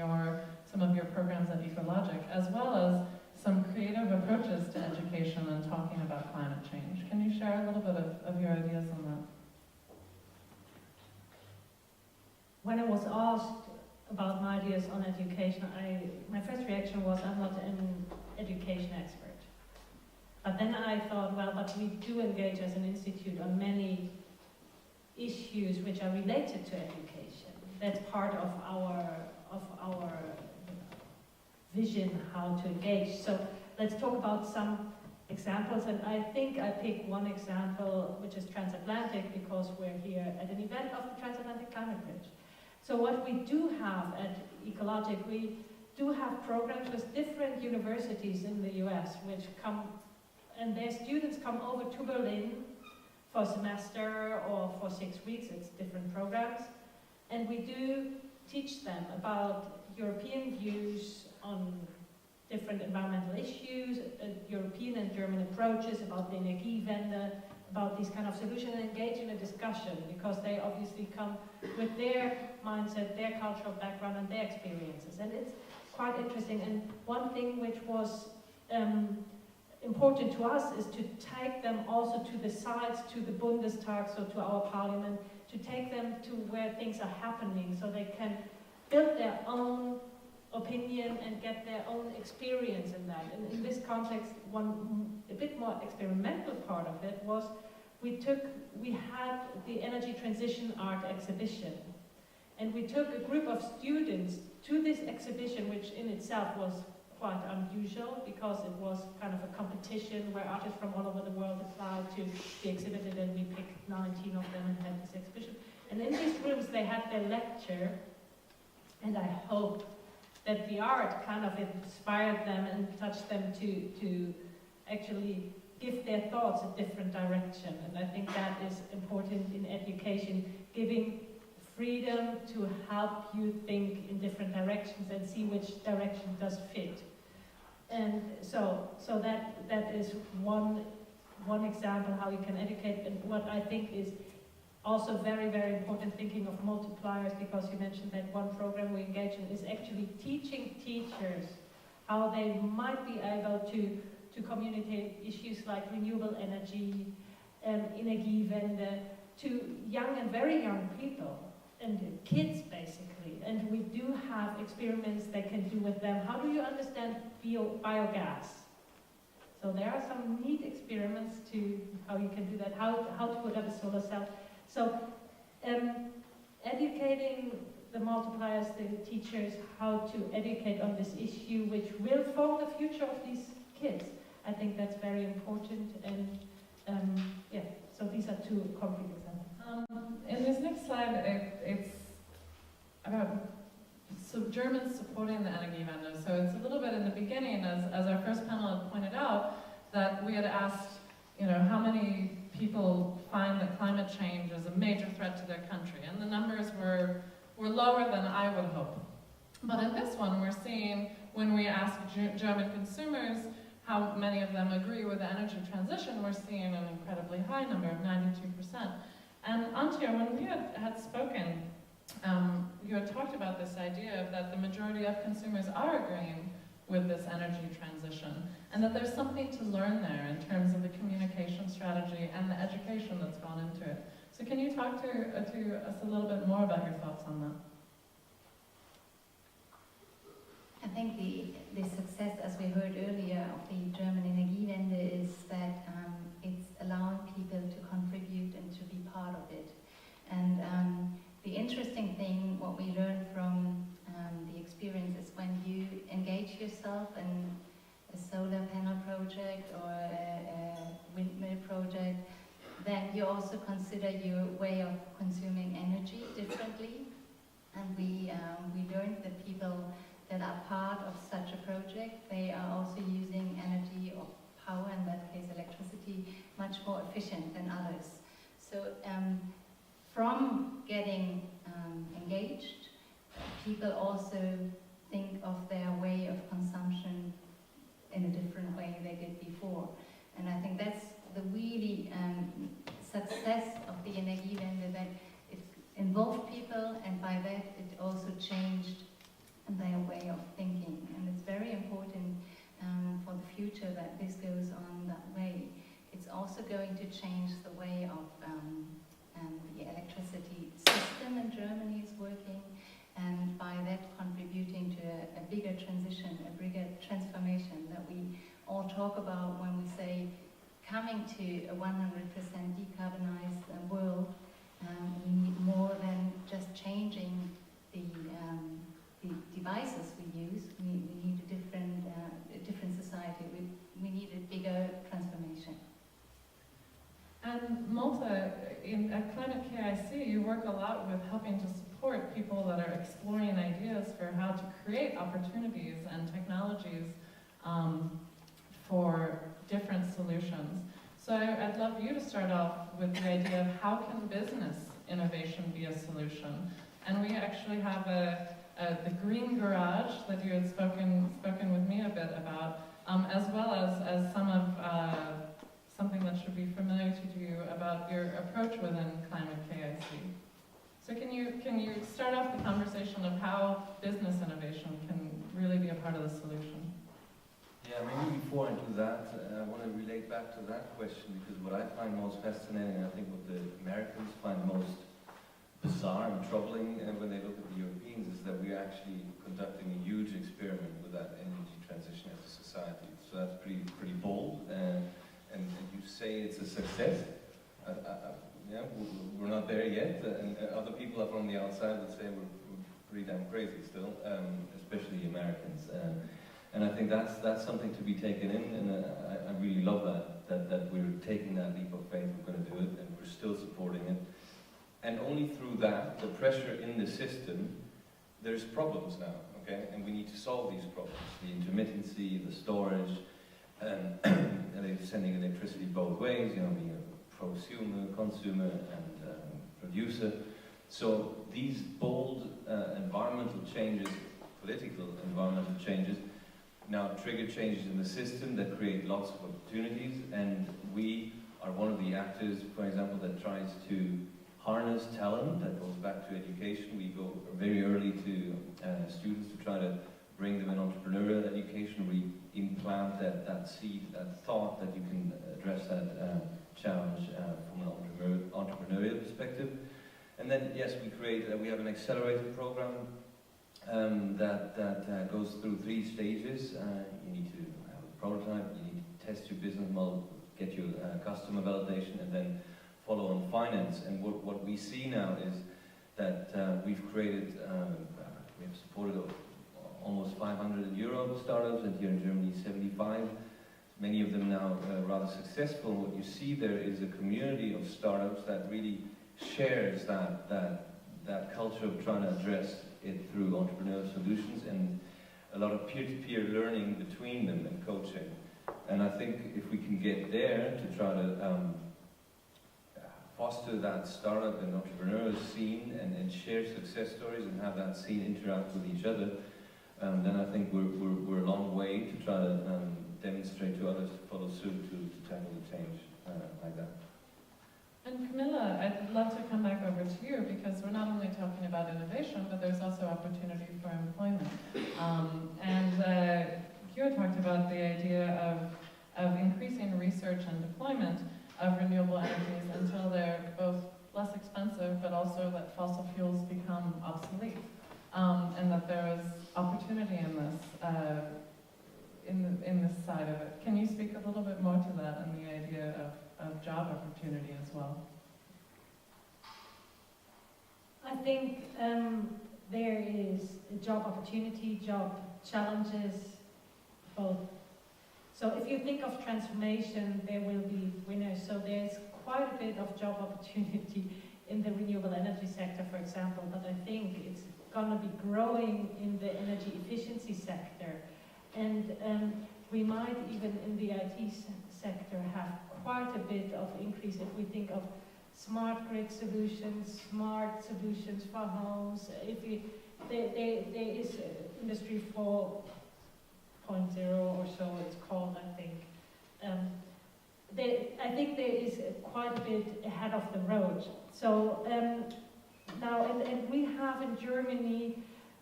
some of your programs at Ecologic, as well as some creative approaches to education and talking about climate change. Can you share a little bit of your ideas on that? When I was asked about my ideas on education, my first reaction was, I'm not an education expert. But then I thought, well, but we do engage as an institute on many issues which are related to education. That's part of our vision how to engage. So let's talk about some examples, and I think I picked one example, which is Transatlantic, because we're here at an event of the Transatlantic Climate Bridge. So what we do have at Ecologic, we do have programs with different universities in the US, which come, and their students come over to Berlin for a semester or for 6 weeks, it's different programs, and we do teach them about European views on different environmental issues, European and German approaches, about the Energiewende, about these kind of solutions, and engage in a discussion, because they obviously come with their mindset, their cultural background, and their experiences. And it's quite interesting. And one thing which was important to us is to take them also to the sites, to the Bundestag, so to our parliament, to take them to where things are happening, so they can build their own opinion and get their own experience in that. And in this context, a bit more experimental part of it was we had the energy transition art exhibition, and we took a group of students to this exhibition, which in itself was quite unusual, because it was kind of a competition where artists from all over the world applied to be exhibited, and we picked 19 of them and had this exhibition. And in these rooms they had their lecture, and I hope that the art kind of inspired them and touched them to actually give their thoughts a different direction. And I think that is important in education, giving freedom to help you think in different directions and see which direction does fit. And so that is one example how you can educate. And what I think is also very, very important, thinking of multipliers, because you mentioned that one program we engage in is actually teaching teachers how they might be able to communicate issues like renewable energy, Energiewende, to young and very young people, and kids basically. And we do have experiments they can do with them. How do you understand biogas? So there are some neat experiments to how you can do that, how to put up a solar cell. So educating the multipliers, the teachers, how to educate on this issue, which will form the future of these kids. I think that's very important. And yeah, so these are two concrete examples. In this next slide, it's about Germans supporting the Energiewende. So it's a little bit in the beginning, as our first panel had pointed out, that we had asked, how many people find that climate change is a major threat to their country, and the numbers were lower than I would hope. But in this one, we're seeing, when we ask German consumers how many of them agree with the energy transition, we're seeing an incredibly high number of 92%. And Antje, when we had spoken, you had talked about this idea of that the majority of consumers are agreeing with this energy transition, and that there's something to learn there in terms of the communication strategy and the education that's gone into it. So can you talk to us a little bit more about your thoughts on that? I think the success, as we heard earlier, of the German Energiewende is that it's allowing people to contribute and to be part of it. And the interesting thing, what we learned from the experience, is when you engage yourself in a solar panel project or a windmill project, then you also consider your way of consuming energy differently. And we learned that people that are part of such a project, they are also using energy or power, in that case electricity, much more efficient than others. So from getting engaged, people also think of their way of consumption in a different way they did before. And I think that's the really success of the Energiewende, that it involved people, and by that it also changed their way of thinking. And it's very important for the future that this goes on that way. It's also going to change the way of the electricity system in Germany is working, and by that contributing to a bigger transition, a bigger transformation that we all talk about when we say coming to a 100% decarbonized world. We need more than just changing the devices we use. We need a different society. We need a bigger transformation Malta, at Climate KIC, you work a lot with helping to support people that are exploring ideas for how to create opportunities and technologies for different solutions. So I'd love you to start off with the idea of how can business innovation be a solution? And we actually have the Green Garage that you had spoken with me a bit about, as well as some of something that should be familiar to you about your approach within Climate KIC. So can you start off the conversation of how business innovation can really be a part of the solution? Yeah, maybe before I do that, I want to relate back to that question, because what I find most fascinating, and I think what the Americans find most bizarre and troubling when they look at the Europeans, is that we're actually conducting a huge experiment with that energy transition as a society. So that's pretty bold, and you say it's a success. Yeah, we're not there yet, and other people up on the outside would say we're pretty damn crazy still, especially Americans. And I think that's something to be taken in, and I really love that we're taking that leap of faith, we're going to do it, and we're still supporting it. And only through that, the pressure in the system, there's problems now, okay? And we need to solve these problems. The intermittency, the storage, and sending electricity both ways, you know, being a prosumer, consumer, and producer. So these bold environmental changes, political environmental changes, now trigger changes in the system that create lots of opportunities, and we are one of the actors, for example, that tries to harness talent. That goes back to education. We go very early to students to try to bring them in entrepreneurial education. We implant that seed, that thought that you can address that challenge from an entrepreneurial perspective. And then, yes, we have an accelerator program that goes through 3 stages. You need to have a prototype, you need to test your business model, get your customer validation, and then follow on finance. And what we see now is that we've created, we have supported almost 500 euro startups, and here in Germany 75. Many of them now rather successful. What you see there is a community of startups that really shares that culture of trying to address it through entrepreneurial solutions, and a lot of peer-to-peer learning between them and coaching. And I think if we can get there to try to foster that startup and entrepreneurial scene and share success stories and have that scene interact with each other, then I think we're a long way to try to demonstrate to others to follow suit to tackle the change like that. And Camilla, I'd love to come back over to you, because we're not only talking about innovation, but there's also opportunity for employment. And you had talked about the idea of increasing research and deployment of renewable energies until they're both less expensive, but also that fossil fuels become obsolete. And that there is opportunity in this, in this side of it. Can you speak a little bit more to that and the idea of job opportunity as well? I think there is a job opportunity, job challenges, both. So if you think of transformation, there will be winners. So there's quite a bit of job opportunity in the renewable energy sector, for example, but I think it's going to be growing in the energy efficiency sector. And we might even in the IT sector have quite a bit of increase if we think of smart grid solutions, smart solutions for homes. There is Industry 4.0 or so it's called, I think. I think there is quite a bit ahead of the road. So now, and we have in Germany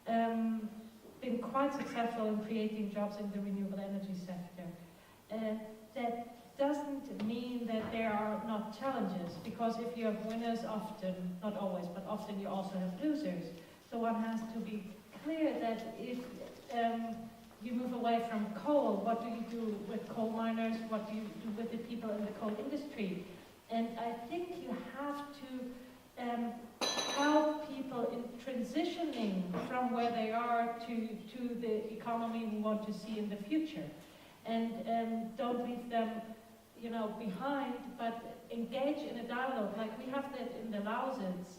been quite successful in creating jobs in the renewable energy sector. That doesn't mean that there are not challenges, because if you have winners often, not always, but often you also have losers. So one has to be clear that if you move away from coal, what do you do with coal miners? What do you do with the people in the coal industry? And I think you have to help people in transitioning from where they are to the economy we want to see in the future. And don't leave them you know, behind, but engage in a dialogue, like we have that in the Lausitz.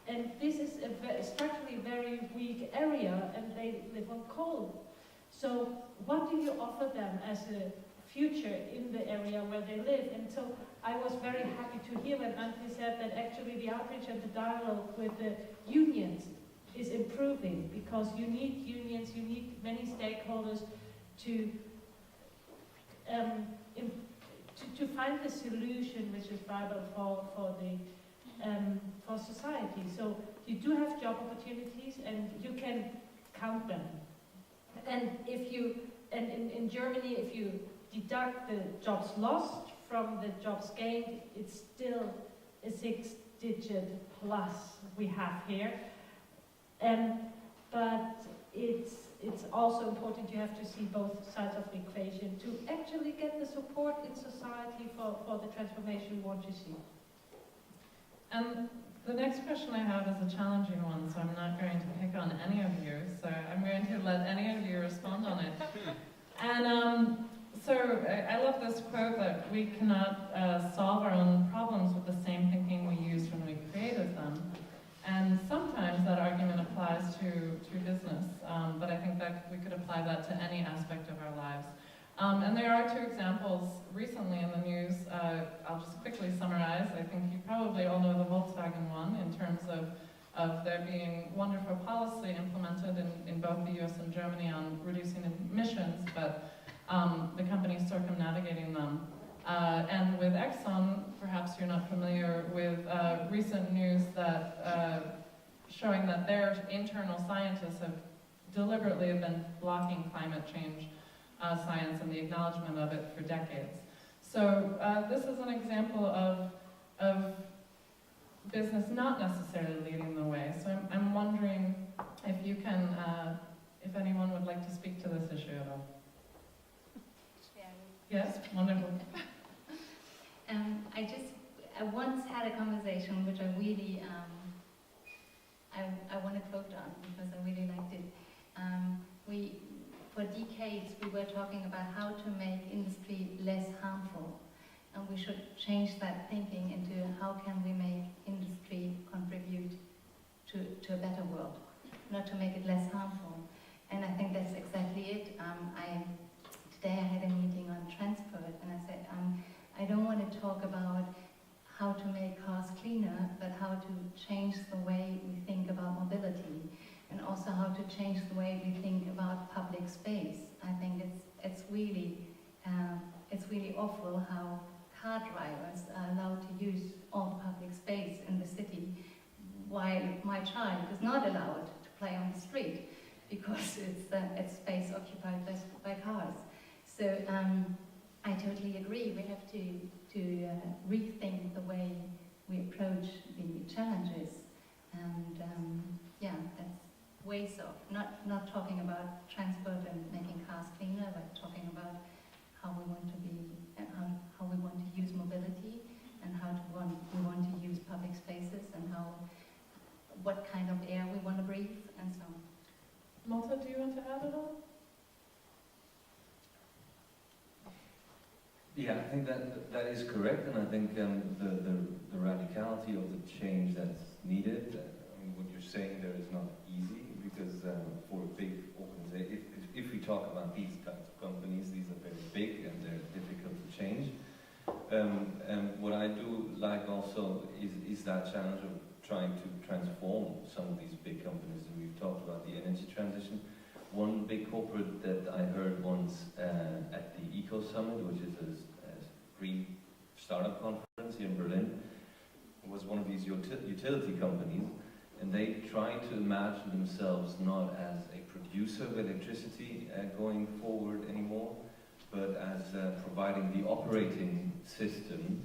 And this is a structurally very weak area, and they live on coal. So what do you offer them as a future in the area where they live? And so I was very happy to hear when Antje said that actually the outreach and the dialogue with the unions is improving, because you need unions, you need many stakeholders to find the solution which is viable for society. So you do have job opportunities, and you can count them. And if you, and in Germany, if you deduct the jobs lost from the jobs gained, it's still a 6-digit plus we have here. But it's also important, you have to see both sides of the equation to actually get the support in society for the transformation we want to see. And the next question I have is a challenging one, so I'm not going to pick on any of you, so I'm going to let any of you respond on it. And so I love this quote that we cannot solve our own problems with the same thinking we used when we created them. And sometimes that argument applies to business, but I think that we could apply that to any aspect of our lives. And there are 2 examples recently in the news. I'll just quickly summarize. I think you probably all know the Volkswagen one, in terms of there being wonderful policy implemented in both the US and Germany on reducing emissions, but the company's circumnavigating them. And with Exxon, perhaps you're not familiar with recent news that showing that their internal scientists have deliberately been blocking climate change science and the acknowledgement of it for decades. So this is an example of business not necessarily leading the way. So I'm wondering if you can, if anyone would like to speak to this issue at all. Yes, wonderful. I once had a conversation which I really, I want to quote on because I really liked it. For decades we were talking about how to make industry less harmful, and we should change that thinking into how can we make industry contribute to a better world, not to make it less harmful. And I think that's exactly it. Today I had a meeting on transport, and I said, I don't want to talk about how to make cars cleaner, but how to change the way we think about mobility, and also how to change the way we think about public space. I think it's really awful how car drivers are allowed to use all public space in the city, while my child is not allowed to play on the street because it's space occupied by cars. So I totally agree. We have to rethink the way we approach the challenges, and yeah, that's ways of not talking about transport and making cars cleaner, but talking about how we want to be, how we want to use mobility, and we want to use public spaces, and what kind of air we want to breathe, and so on. Malta, do you want to add at all? Yeah, I think that is correct, and I think the radicality of the change that's needed. I mean, what you're saying there is not easy, because for a big organization, if we talk about these kinds of companies, these are very big and they're difficult to change. And what I do like also is that challenge of trying to transform some of these big companies, and we've talked about the energy transition. One big corporate that I heard once at the Eco Summit, which is a green startup conference here in Berlin, was one of these utility companies, and they try to imagine themselves not as a producer of electricity going forward anymore, but as providing the operating system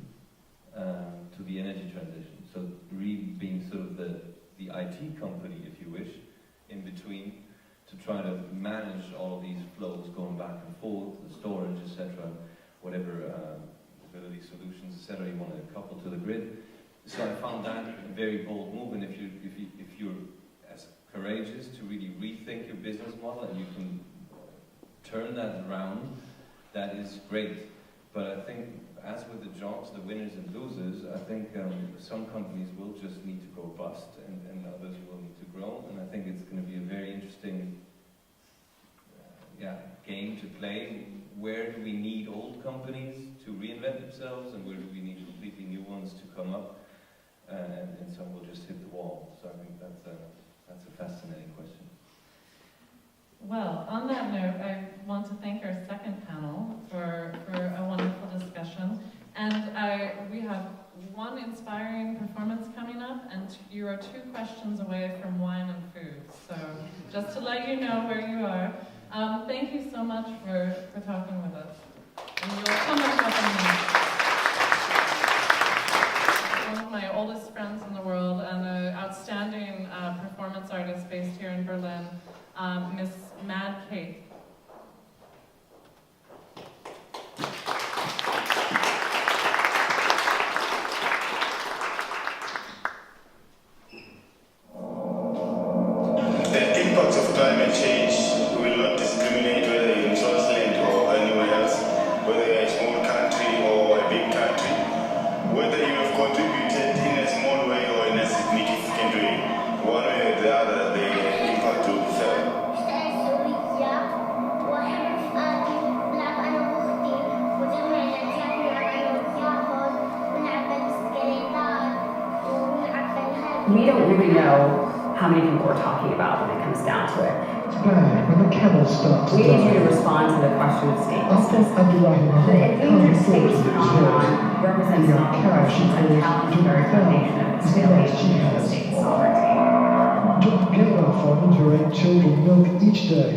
to the energy transition. So really being sort of the IT company, if you wish, in between, to try to manage all of these flows going back and forth, the storage, etc., whatever mobility solutions, etc., you want to couple to the grid. So I found that a very bold move, and if you're as courageous to really rethink your business model and you can turn that around, that is great. But I think as with the jobs, the winners and losers, I think some companies will just need to go bust and others will need to grow. And I think it's going to be a very interesting game to play. Where do we need old companies to reinvent themselves, and where do we need completely new ones to come up? And some will just hit the wall. So I think that's a fascinating question. Well, on that note, I want to thank our second panel for a wonderful discussion. And we have one inspiring performance coming up, and you are 2 questions away from wine and food. So just to let you know where you are. Thank you so much for talking with us. And you'll come back up and meet one of my oldest friends in the world and an outstanding performance artist based here in Berlin, Miss Mad Kate. The impacts of climate change will not discriminate whether you're in Swaziland or anywhere else, whether you're a small country or a big country, whether you have contributed in a small way or in a significant way, one way or the other, the impact will be felt. We don't really know how many people we're talking about when it comes down to it. When the camels start to We need you die. to respond to the question of After statelessness. underwriting a The high endangered carbon states forward phenomenon represents the novel cow she questions and calls challenges the very foundation of its is the failure right she to has. state sovereignty. Together our farmers who 8 children milk each day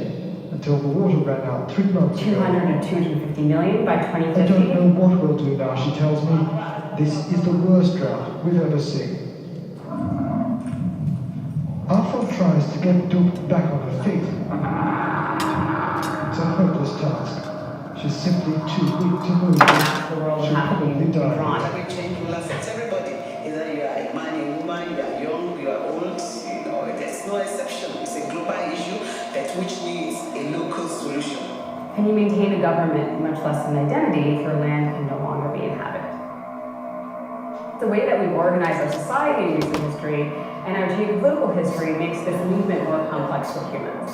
until the water ran out 3 months ago. 200 to 250 million by I 2050. don't know what we'll do now, she tells me. This is the worst drought we've ever seen. Our farm tries to get Broock back on her feet. It's a hopeless task. She's simply too weak to move. She'll probably die. Climate change will affect everybody. Either you are a man, a woman, you are young, you are old, there's no exception. It's a global issue that which needs a local solution. Can you maintain a government, much less an identity, if your land can no longer be inhabited? The way that we've organized our society in recent history and our geopolitical history makes this movement more complex for humans.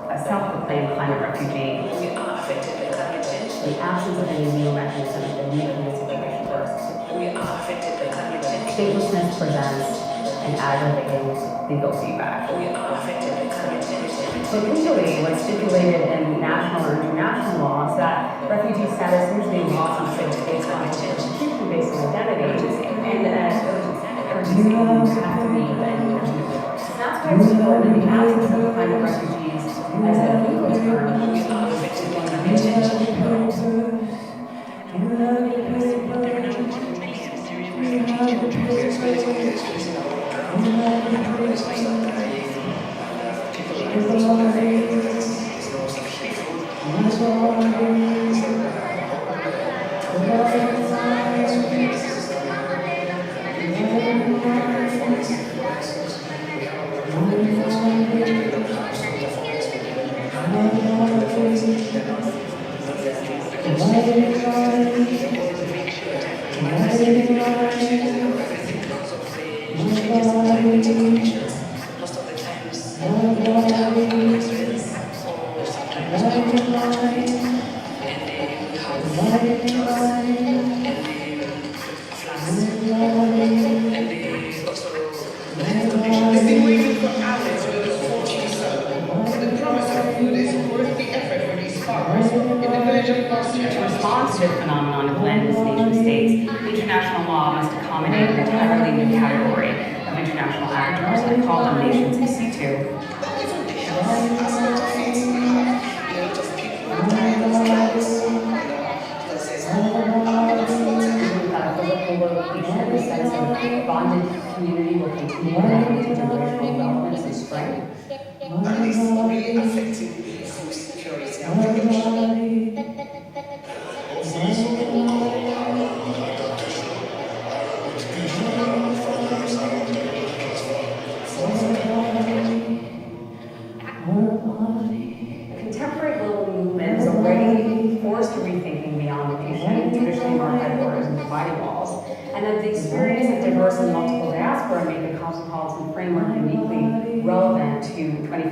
A self-proclaimed climate refugee, the absence of any legal mechanism is making the situation worse. Statelessness presents an aggravating legal feedback. So legally, what's stipulated in national or international laws that refugee status usually lost in states based on persecution based on identity, and urgency have to be That's why it's important in the absence of climate refugees as a legal term.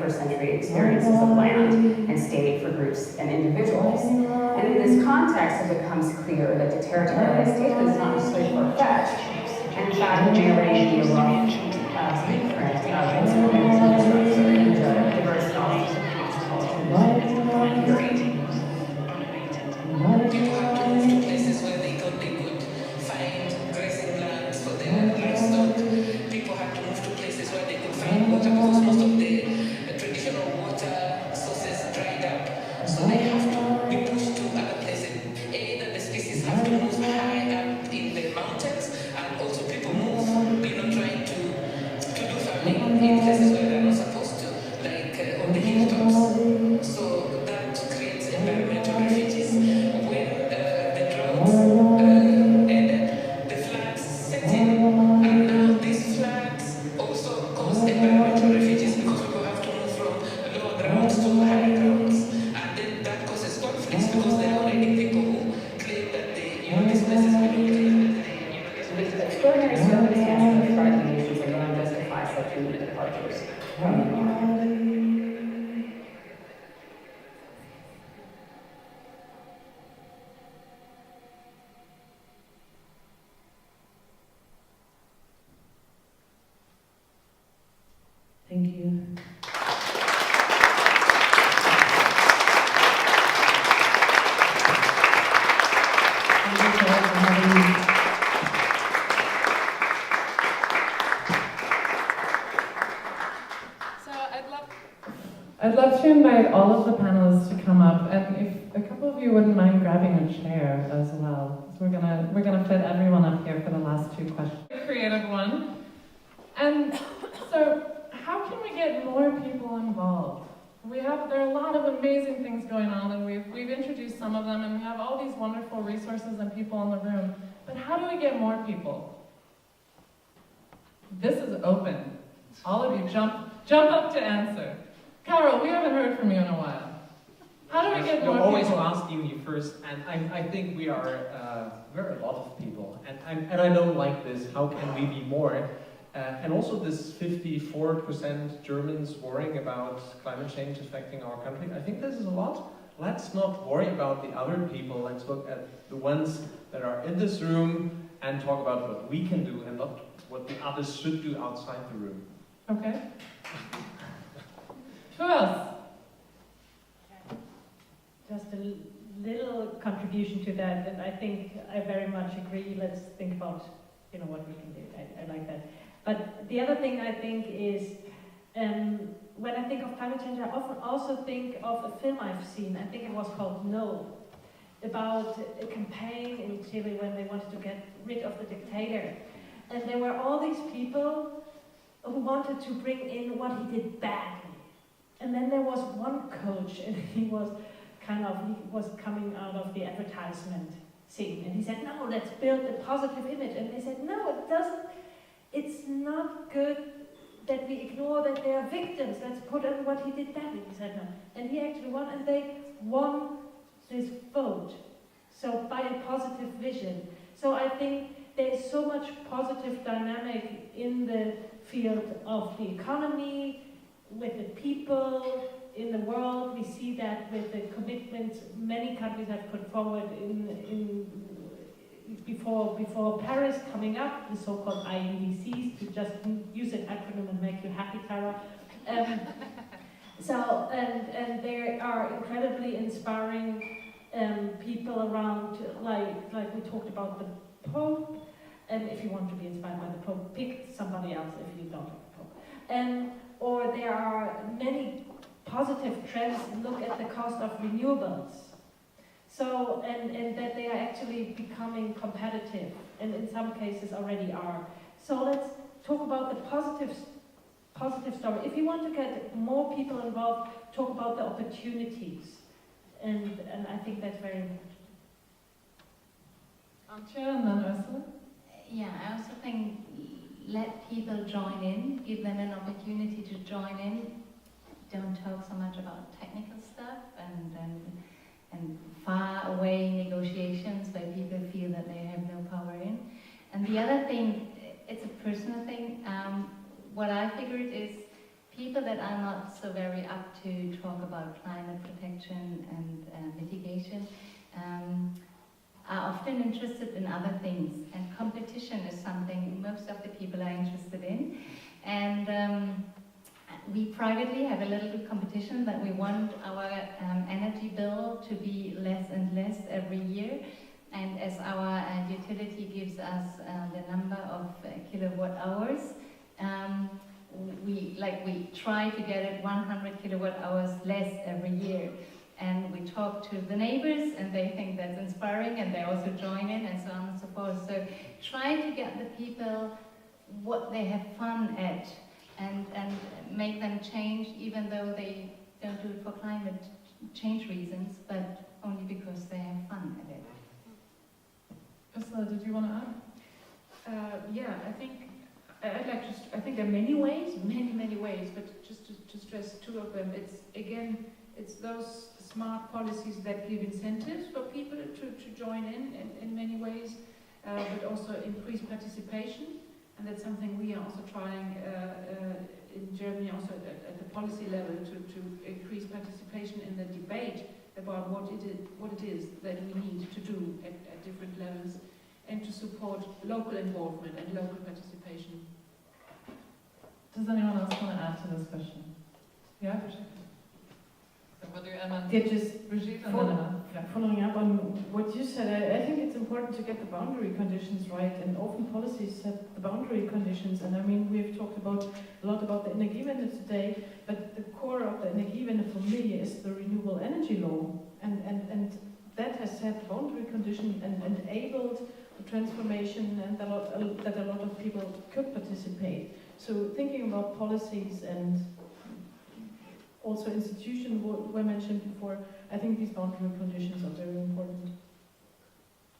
21st century experiences of land and state for groups and individuals. And in this context, it becomes clear that deterritorialization is not necessarily far-fetched. And in fact, it may already be a rough blueprint of infrastructure in the diverse knowledge of metropolitan theory. People have to move to places where they could find grazing lands for their livestock. People have to move to places where they could find water because most of the traditional water sources dried up. So they have to be pushed to other places. Either the species have to move high up in the mountains, and also people move, trying to do farming in places where they're not supposed to, like on the hilltops. So that creates environmental refugees. When the droughts ended, the floods set in, and now these floods also cause environmental refugees because people have to move from lower grounds to higher grounds, and then that causes conflicts because there are already people who claim that these places belong to them. Extraordinary circumstances of tribal nations alone justify such unique departures from the norm. Thank you. I'd love to invite all of the panelists to come up, and if a couple of you wouldn't mind grabbing a chair as well. So we're gonna fit everyone up here for the last two questions. A creative one. And so how can we get more people involved? There are a lot of amazing things going on, and we've introduced some of them, and we have all these wonderful resources and people in the room. But how do we get more people? This is open. All of you jump up to answer. Carel, we haven't heard from you in a while. How do we get more people? You're always asking me first, and I think we are a lot of people, and I don't like this. How can we be more? And also this 54% Germans worrying about climate change affecting our country. I think this is a lot. Let's not worry about the other people. Let's look at the ones that are in this room and talk about what we can do and not what the others should do outside the room. Okay. Who else? Just a little contribution to that, and I think I very much agree. Let's think about, what we can do. I like that. But the other thing I think is, when I think of climate change, I often also think of a film I've seen. I think it was called No, about a campaign in Chile when they wanted to get rid of the dictator. And there were all these people who wanted to bring in what he did badly. And then there was one coach, and he was coming out of the advertisement scene, and he said, no, let's build a positive image. And they said, no, it doesn't. It's not good that we ignore that they are victims. Let's put in what he did badly. He said no. And he actually won, and they won this vote. So by a positive vision. So I think there is so much positive dynamic in the field of the economy, with the people, in the world. We see that with the commitments many countries have put forward before Paris coming up, the so-called INDCs, to just use an acronym and make you happy, Tara. And there are incredibly inspiring people around, like we talked about the Pope, and if you want to be inspired by the Pope, pick somebody else if you don't like the Pope. Or there are many positive trends. Look at the cost of renewables. So, and that they are actually becoming competitive, and in some cases already are. So let's talk about the positive story. If you want to get more people involved, talk about the opportunities. And I think that's very important. Antje and then Ursula? Yeah, I also think let people join in, give them an opportunity to join in. Don't talk so much about technical stuff and far away negotiations where people feel that they have no power in. And the other thing, it's a personal thing. What I figured is people that are not so very up to talk about climate protection and mitigation are often interested in other things, and competition is something most of the people are interested in. And we privately have a little bit competition that we want our energy bill to be less and less every year. And as our utility gives us the number of kilowatt hours, we try to get it 100 kilowatt hours less every year. And we talk to the neighbors, and they think that's inspiring, and they also join in, and so on and so forth. So try to get the people what they have fun at, and make them change, even though they don't do it for climate change reasons, but only because they have fun at it. Ursula, did you want to add? Yeah, I think I'd like to. I think there are many ways, many ways, but just to stress two of them. It's those smart policies that give incentives for people to join in many ways, but also increase participation. And that's something we are also trying in Germany, also at the policy level, to increase participation in the debate about what it is that we need to do at different levels, and to support local involvement and local participation. Does anyone else want to add to this question? Yeah, so whether Emma, just Brigitte, and following up on what you said, I think it's important to get the boundary conditions right, and often policies set the boundary conditions. And I mean, we've talked a lot about the Energiewende today, but the core of the Energiewende for me is the renewable energy law, and that has set boundary condition and enabled the transformation, and that a lot of people could participate. So thinking about policies and also institutions were mentioned before, I think these boundary conditions are very important.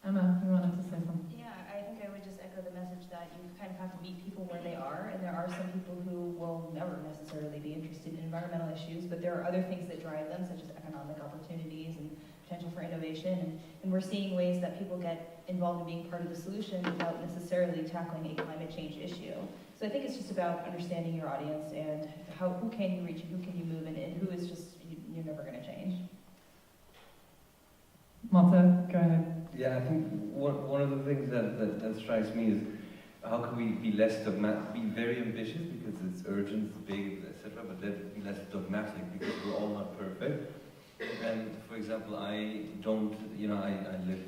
Emma, you wanted to say something? Yeah, I think I would just echo the message that you kind of have to meet people where they are, and there are some people who will never necessarily be interested in environmental issues, but there are other things that drive them, such as economic opportunities and potential for innovation, and we're seeing ways that people get involved in being part of the solution without necessarily tackling a climate change issue. So I think it's just about understanding your audience and who can you reach and who can you move, and who is just, you're never going to change. Malte, go ahead. Yeah, I think one of the things that strikes me is how can we be less dogmatic, be very ambitious because it's urgent, it's big, etc., but then be less dogmatic because we're all not perfect. And for example, I live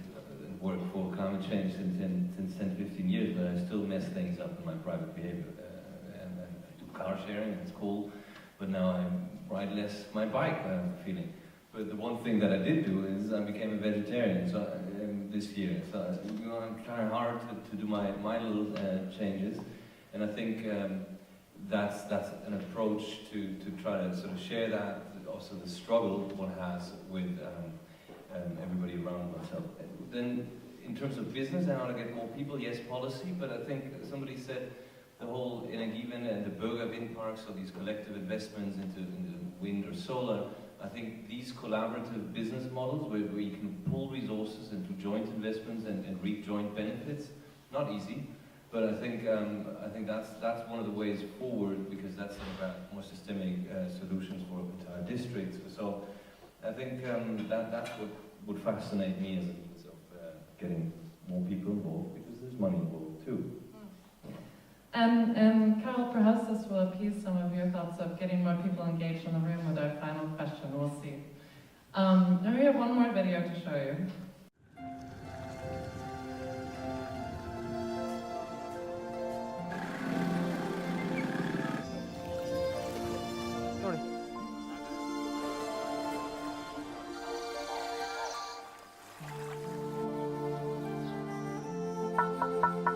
and work for climate change since 10-15 years, but I still mess things up in my private behavior. And I do car sharing, and it's cool, but now I ride less my bike, I have a feeling. But the one thing that I did do is I became a vegetarian this year. So I'm trying hard to do my little changes, and I think that's an approach to try to sort of share that, also the struggle one has with everybody around oneself. Then in terms of business and how to get more people, yes, policy, but I think somebody said the whole Energiewende and the Bürgerwindparks, so these collective investments into wind or solar. I think these collaborative business models where you can pool resources into joint investments and reap joint benefits, not easy, but I think that's one of the ways forward, because that's about more systemic solutions for entire districts. So I think that's what would fascinate me as a means of getting more people involved, because there's money involved too. And Carel, perhaps this will appease some of your thoughts of getting more people engaged in the room with our final question. We'll see. Now we have one more video to show you.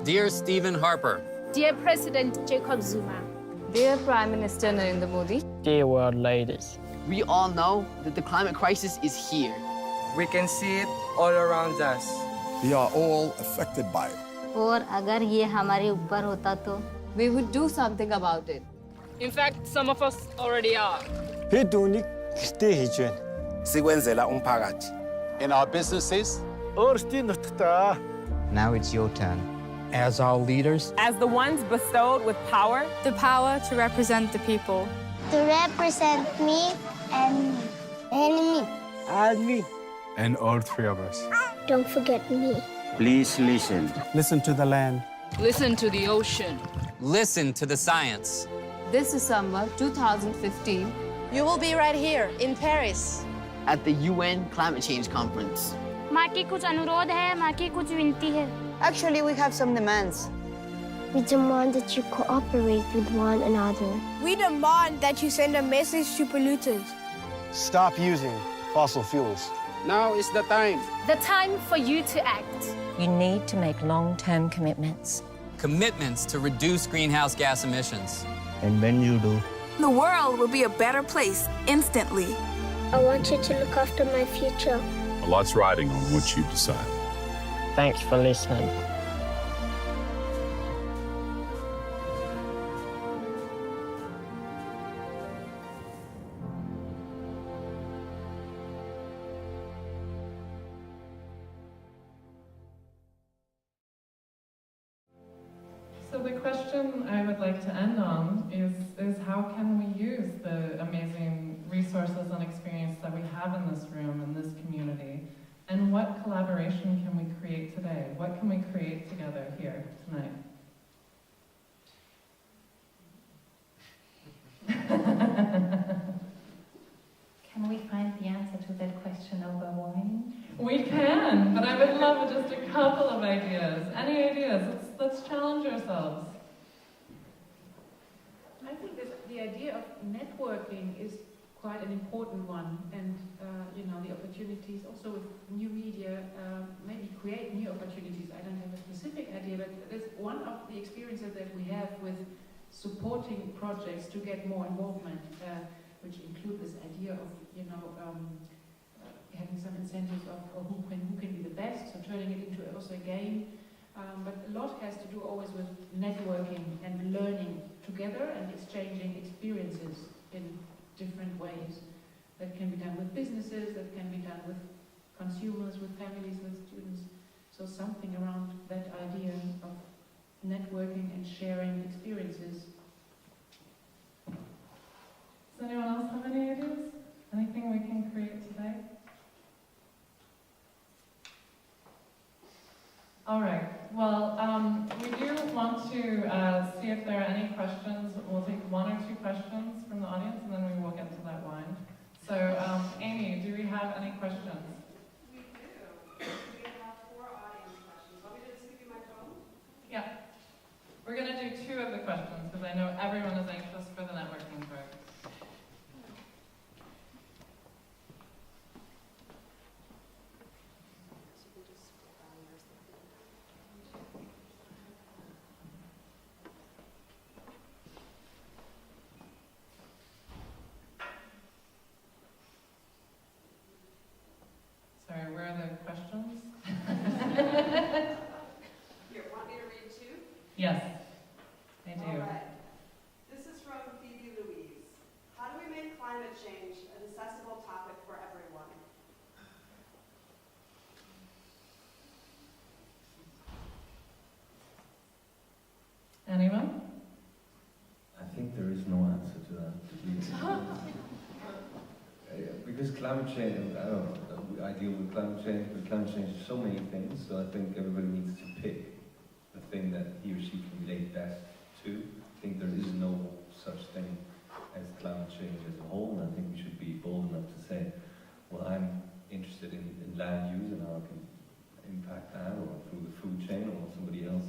Dear Stephen Harper. Dear President Jacob Zuma. Dear Prime Minister Narendra Modi. Dear world leaders. We all know that the climate crisis is here. We can see it all around us. We are all affected by it. और अगर ये हमारे ऊपर होता तो we would do something about it. In fact, some of us already are. In our businesses. Now it's your turn. As our leaders. As the ones bestowed with power. The power to represent the people. to represent me and me. And me. And all three of us. Don't forget me. Please listen. Listen to the land. Listen to the ocean. Listen to the science. This is summer 2015. You will be right here in Paris. At the UN Climate Change Conference. माँ की कुछ अनुरोध है, माँ की कुछ विनती है. Actually, we have some demands. We demand that you cooperate with one another. We demand that you send a message to polluters. Stop using fossil fuels. Now is the time. The time for you to act. You need to make long-term commitments. Commitments to reduce greenhouse gas emissions. And when you do, The world will be a better place instantly. I want you to look after my future. A lot's riding on what you decide. thanks for listening. So the question I would like to end on is how can we use the amazing resources and experience that we have in this room, in this community, and what collaboration can we create today? What can we create together here tonight? Can we find the answer to that question over wine? We can, but I would love just a couple of ideas. Any ideas? Let's challenge ourselves. I think the idea of networking is quite an important one, and you know, the opportunities also with new media, maybe create new opportunities. I don't have a specific idea, but there's one of the experiences that we have with supporting projects to get more involvement, which include this idea of, you know, having some incentives of who can be the best, so turning it into also a game. But a lot has to do always with networking and learning together and exchanging experiences in different ways. That can be done with businesses, that can be done with consumers, with families, with students. So something around that idea of networking and sharing experiences. Does anyone else have any ideas? Anything we can create today? All right. Well, we do want to see if there are any questions. We'll take one or two questions from the audience, and then we will get to that wine. So, Amy, do we have any questions? We do. We have 4 audience questions. Want me to just give you my phone? Yeah. We're going to do 2 of the questions, because I know everyone is anxious for the networking part. Sorry, where are the questions? Here, want me to read 2? Yes, I do. All right. This is from Phoebe Louise. How do we make climate change an accessible topic for everyone? Anyone? I think there is no answer to that. Because climate change, I don't know, I deal with climate change, but climate change is so many things, so I think everybody needs to pick the thing that he or she can relate best to. I think there is no such thing as climate change as a whole, and I think we should be bold enough to say, well, I'm interested in land use and how I can impact that, or through the food chain, or somebody else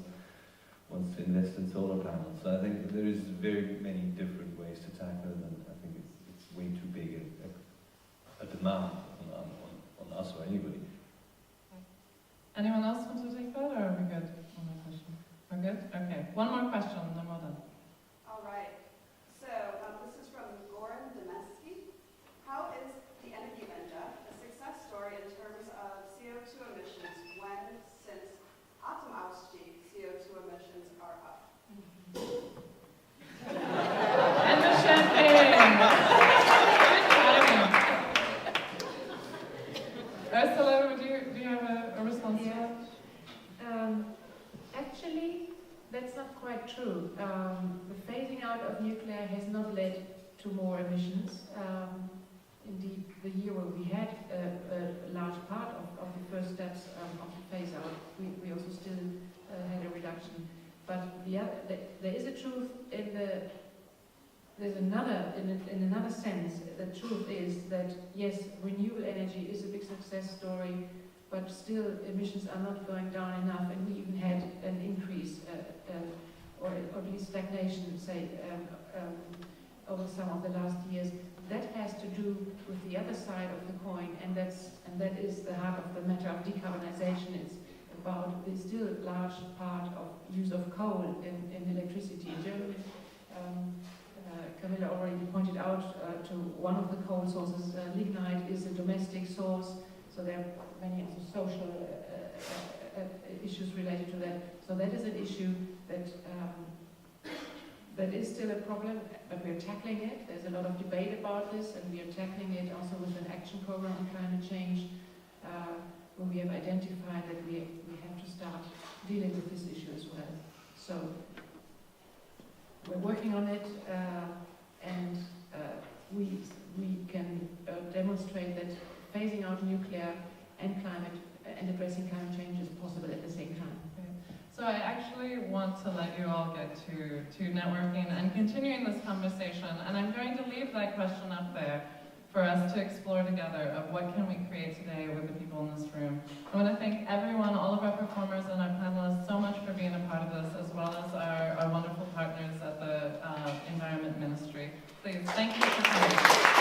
wants to invest in solar panels. So I think there is very many different ways to tackle it, and I think it's way too big a demand on us or anybody. Anyone else want to take that, or are we good? One more question. We're good? Okay. One more question, then we're done. All right. So this is from Goran Demesky. How is the Energiewende a success story in terms of CO2 emissions when, since Atomausstieg, CO2 emissions are up? And the champagne! Ursula, do you have a response to that? Actually, that's not quite true. The phasing out of nuclear has not led to more emissions. Indeed, the year where we had a large part of the first steps of the phase out, we also still had a reduction. But there is a truth in another sense. The truth is that yes, renewable energy is a big success story, but still emissions are not going down enough, and we even had an increase, or at least stagnation, say, over some of the last years. That has to do with the other side of the coin, and that is the heart of the matter of decarbonization. It's about the still large part of use of coal in electricity. In Germany, Camilla already pointed out to one of the coal sources. Lignite is a domestic source, so there are many also social issues related to that. So that is an issue that is still a problem, but we are tackling it. There's a lot of debate about this, and we are tackling it also with an action program on climate change, where we have identified that we have to start dealing with this issue as well. So we're working on it, and we can demonstrate that phasing out nuclear and climate and addressing climate change is possible at the same time. So I actually want to let you all get to networking and continuing this conversation, and I'm going to leave that question up there for us to explore together of what can we create today with the people in this room. I want to thank everyone, all of our performers and our panelists so much for being a part of this, as well as our wonderful partners at the Environment Ministry. Please, thank you for coming.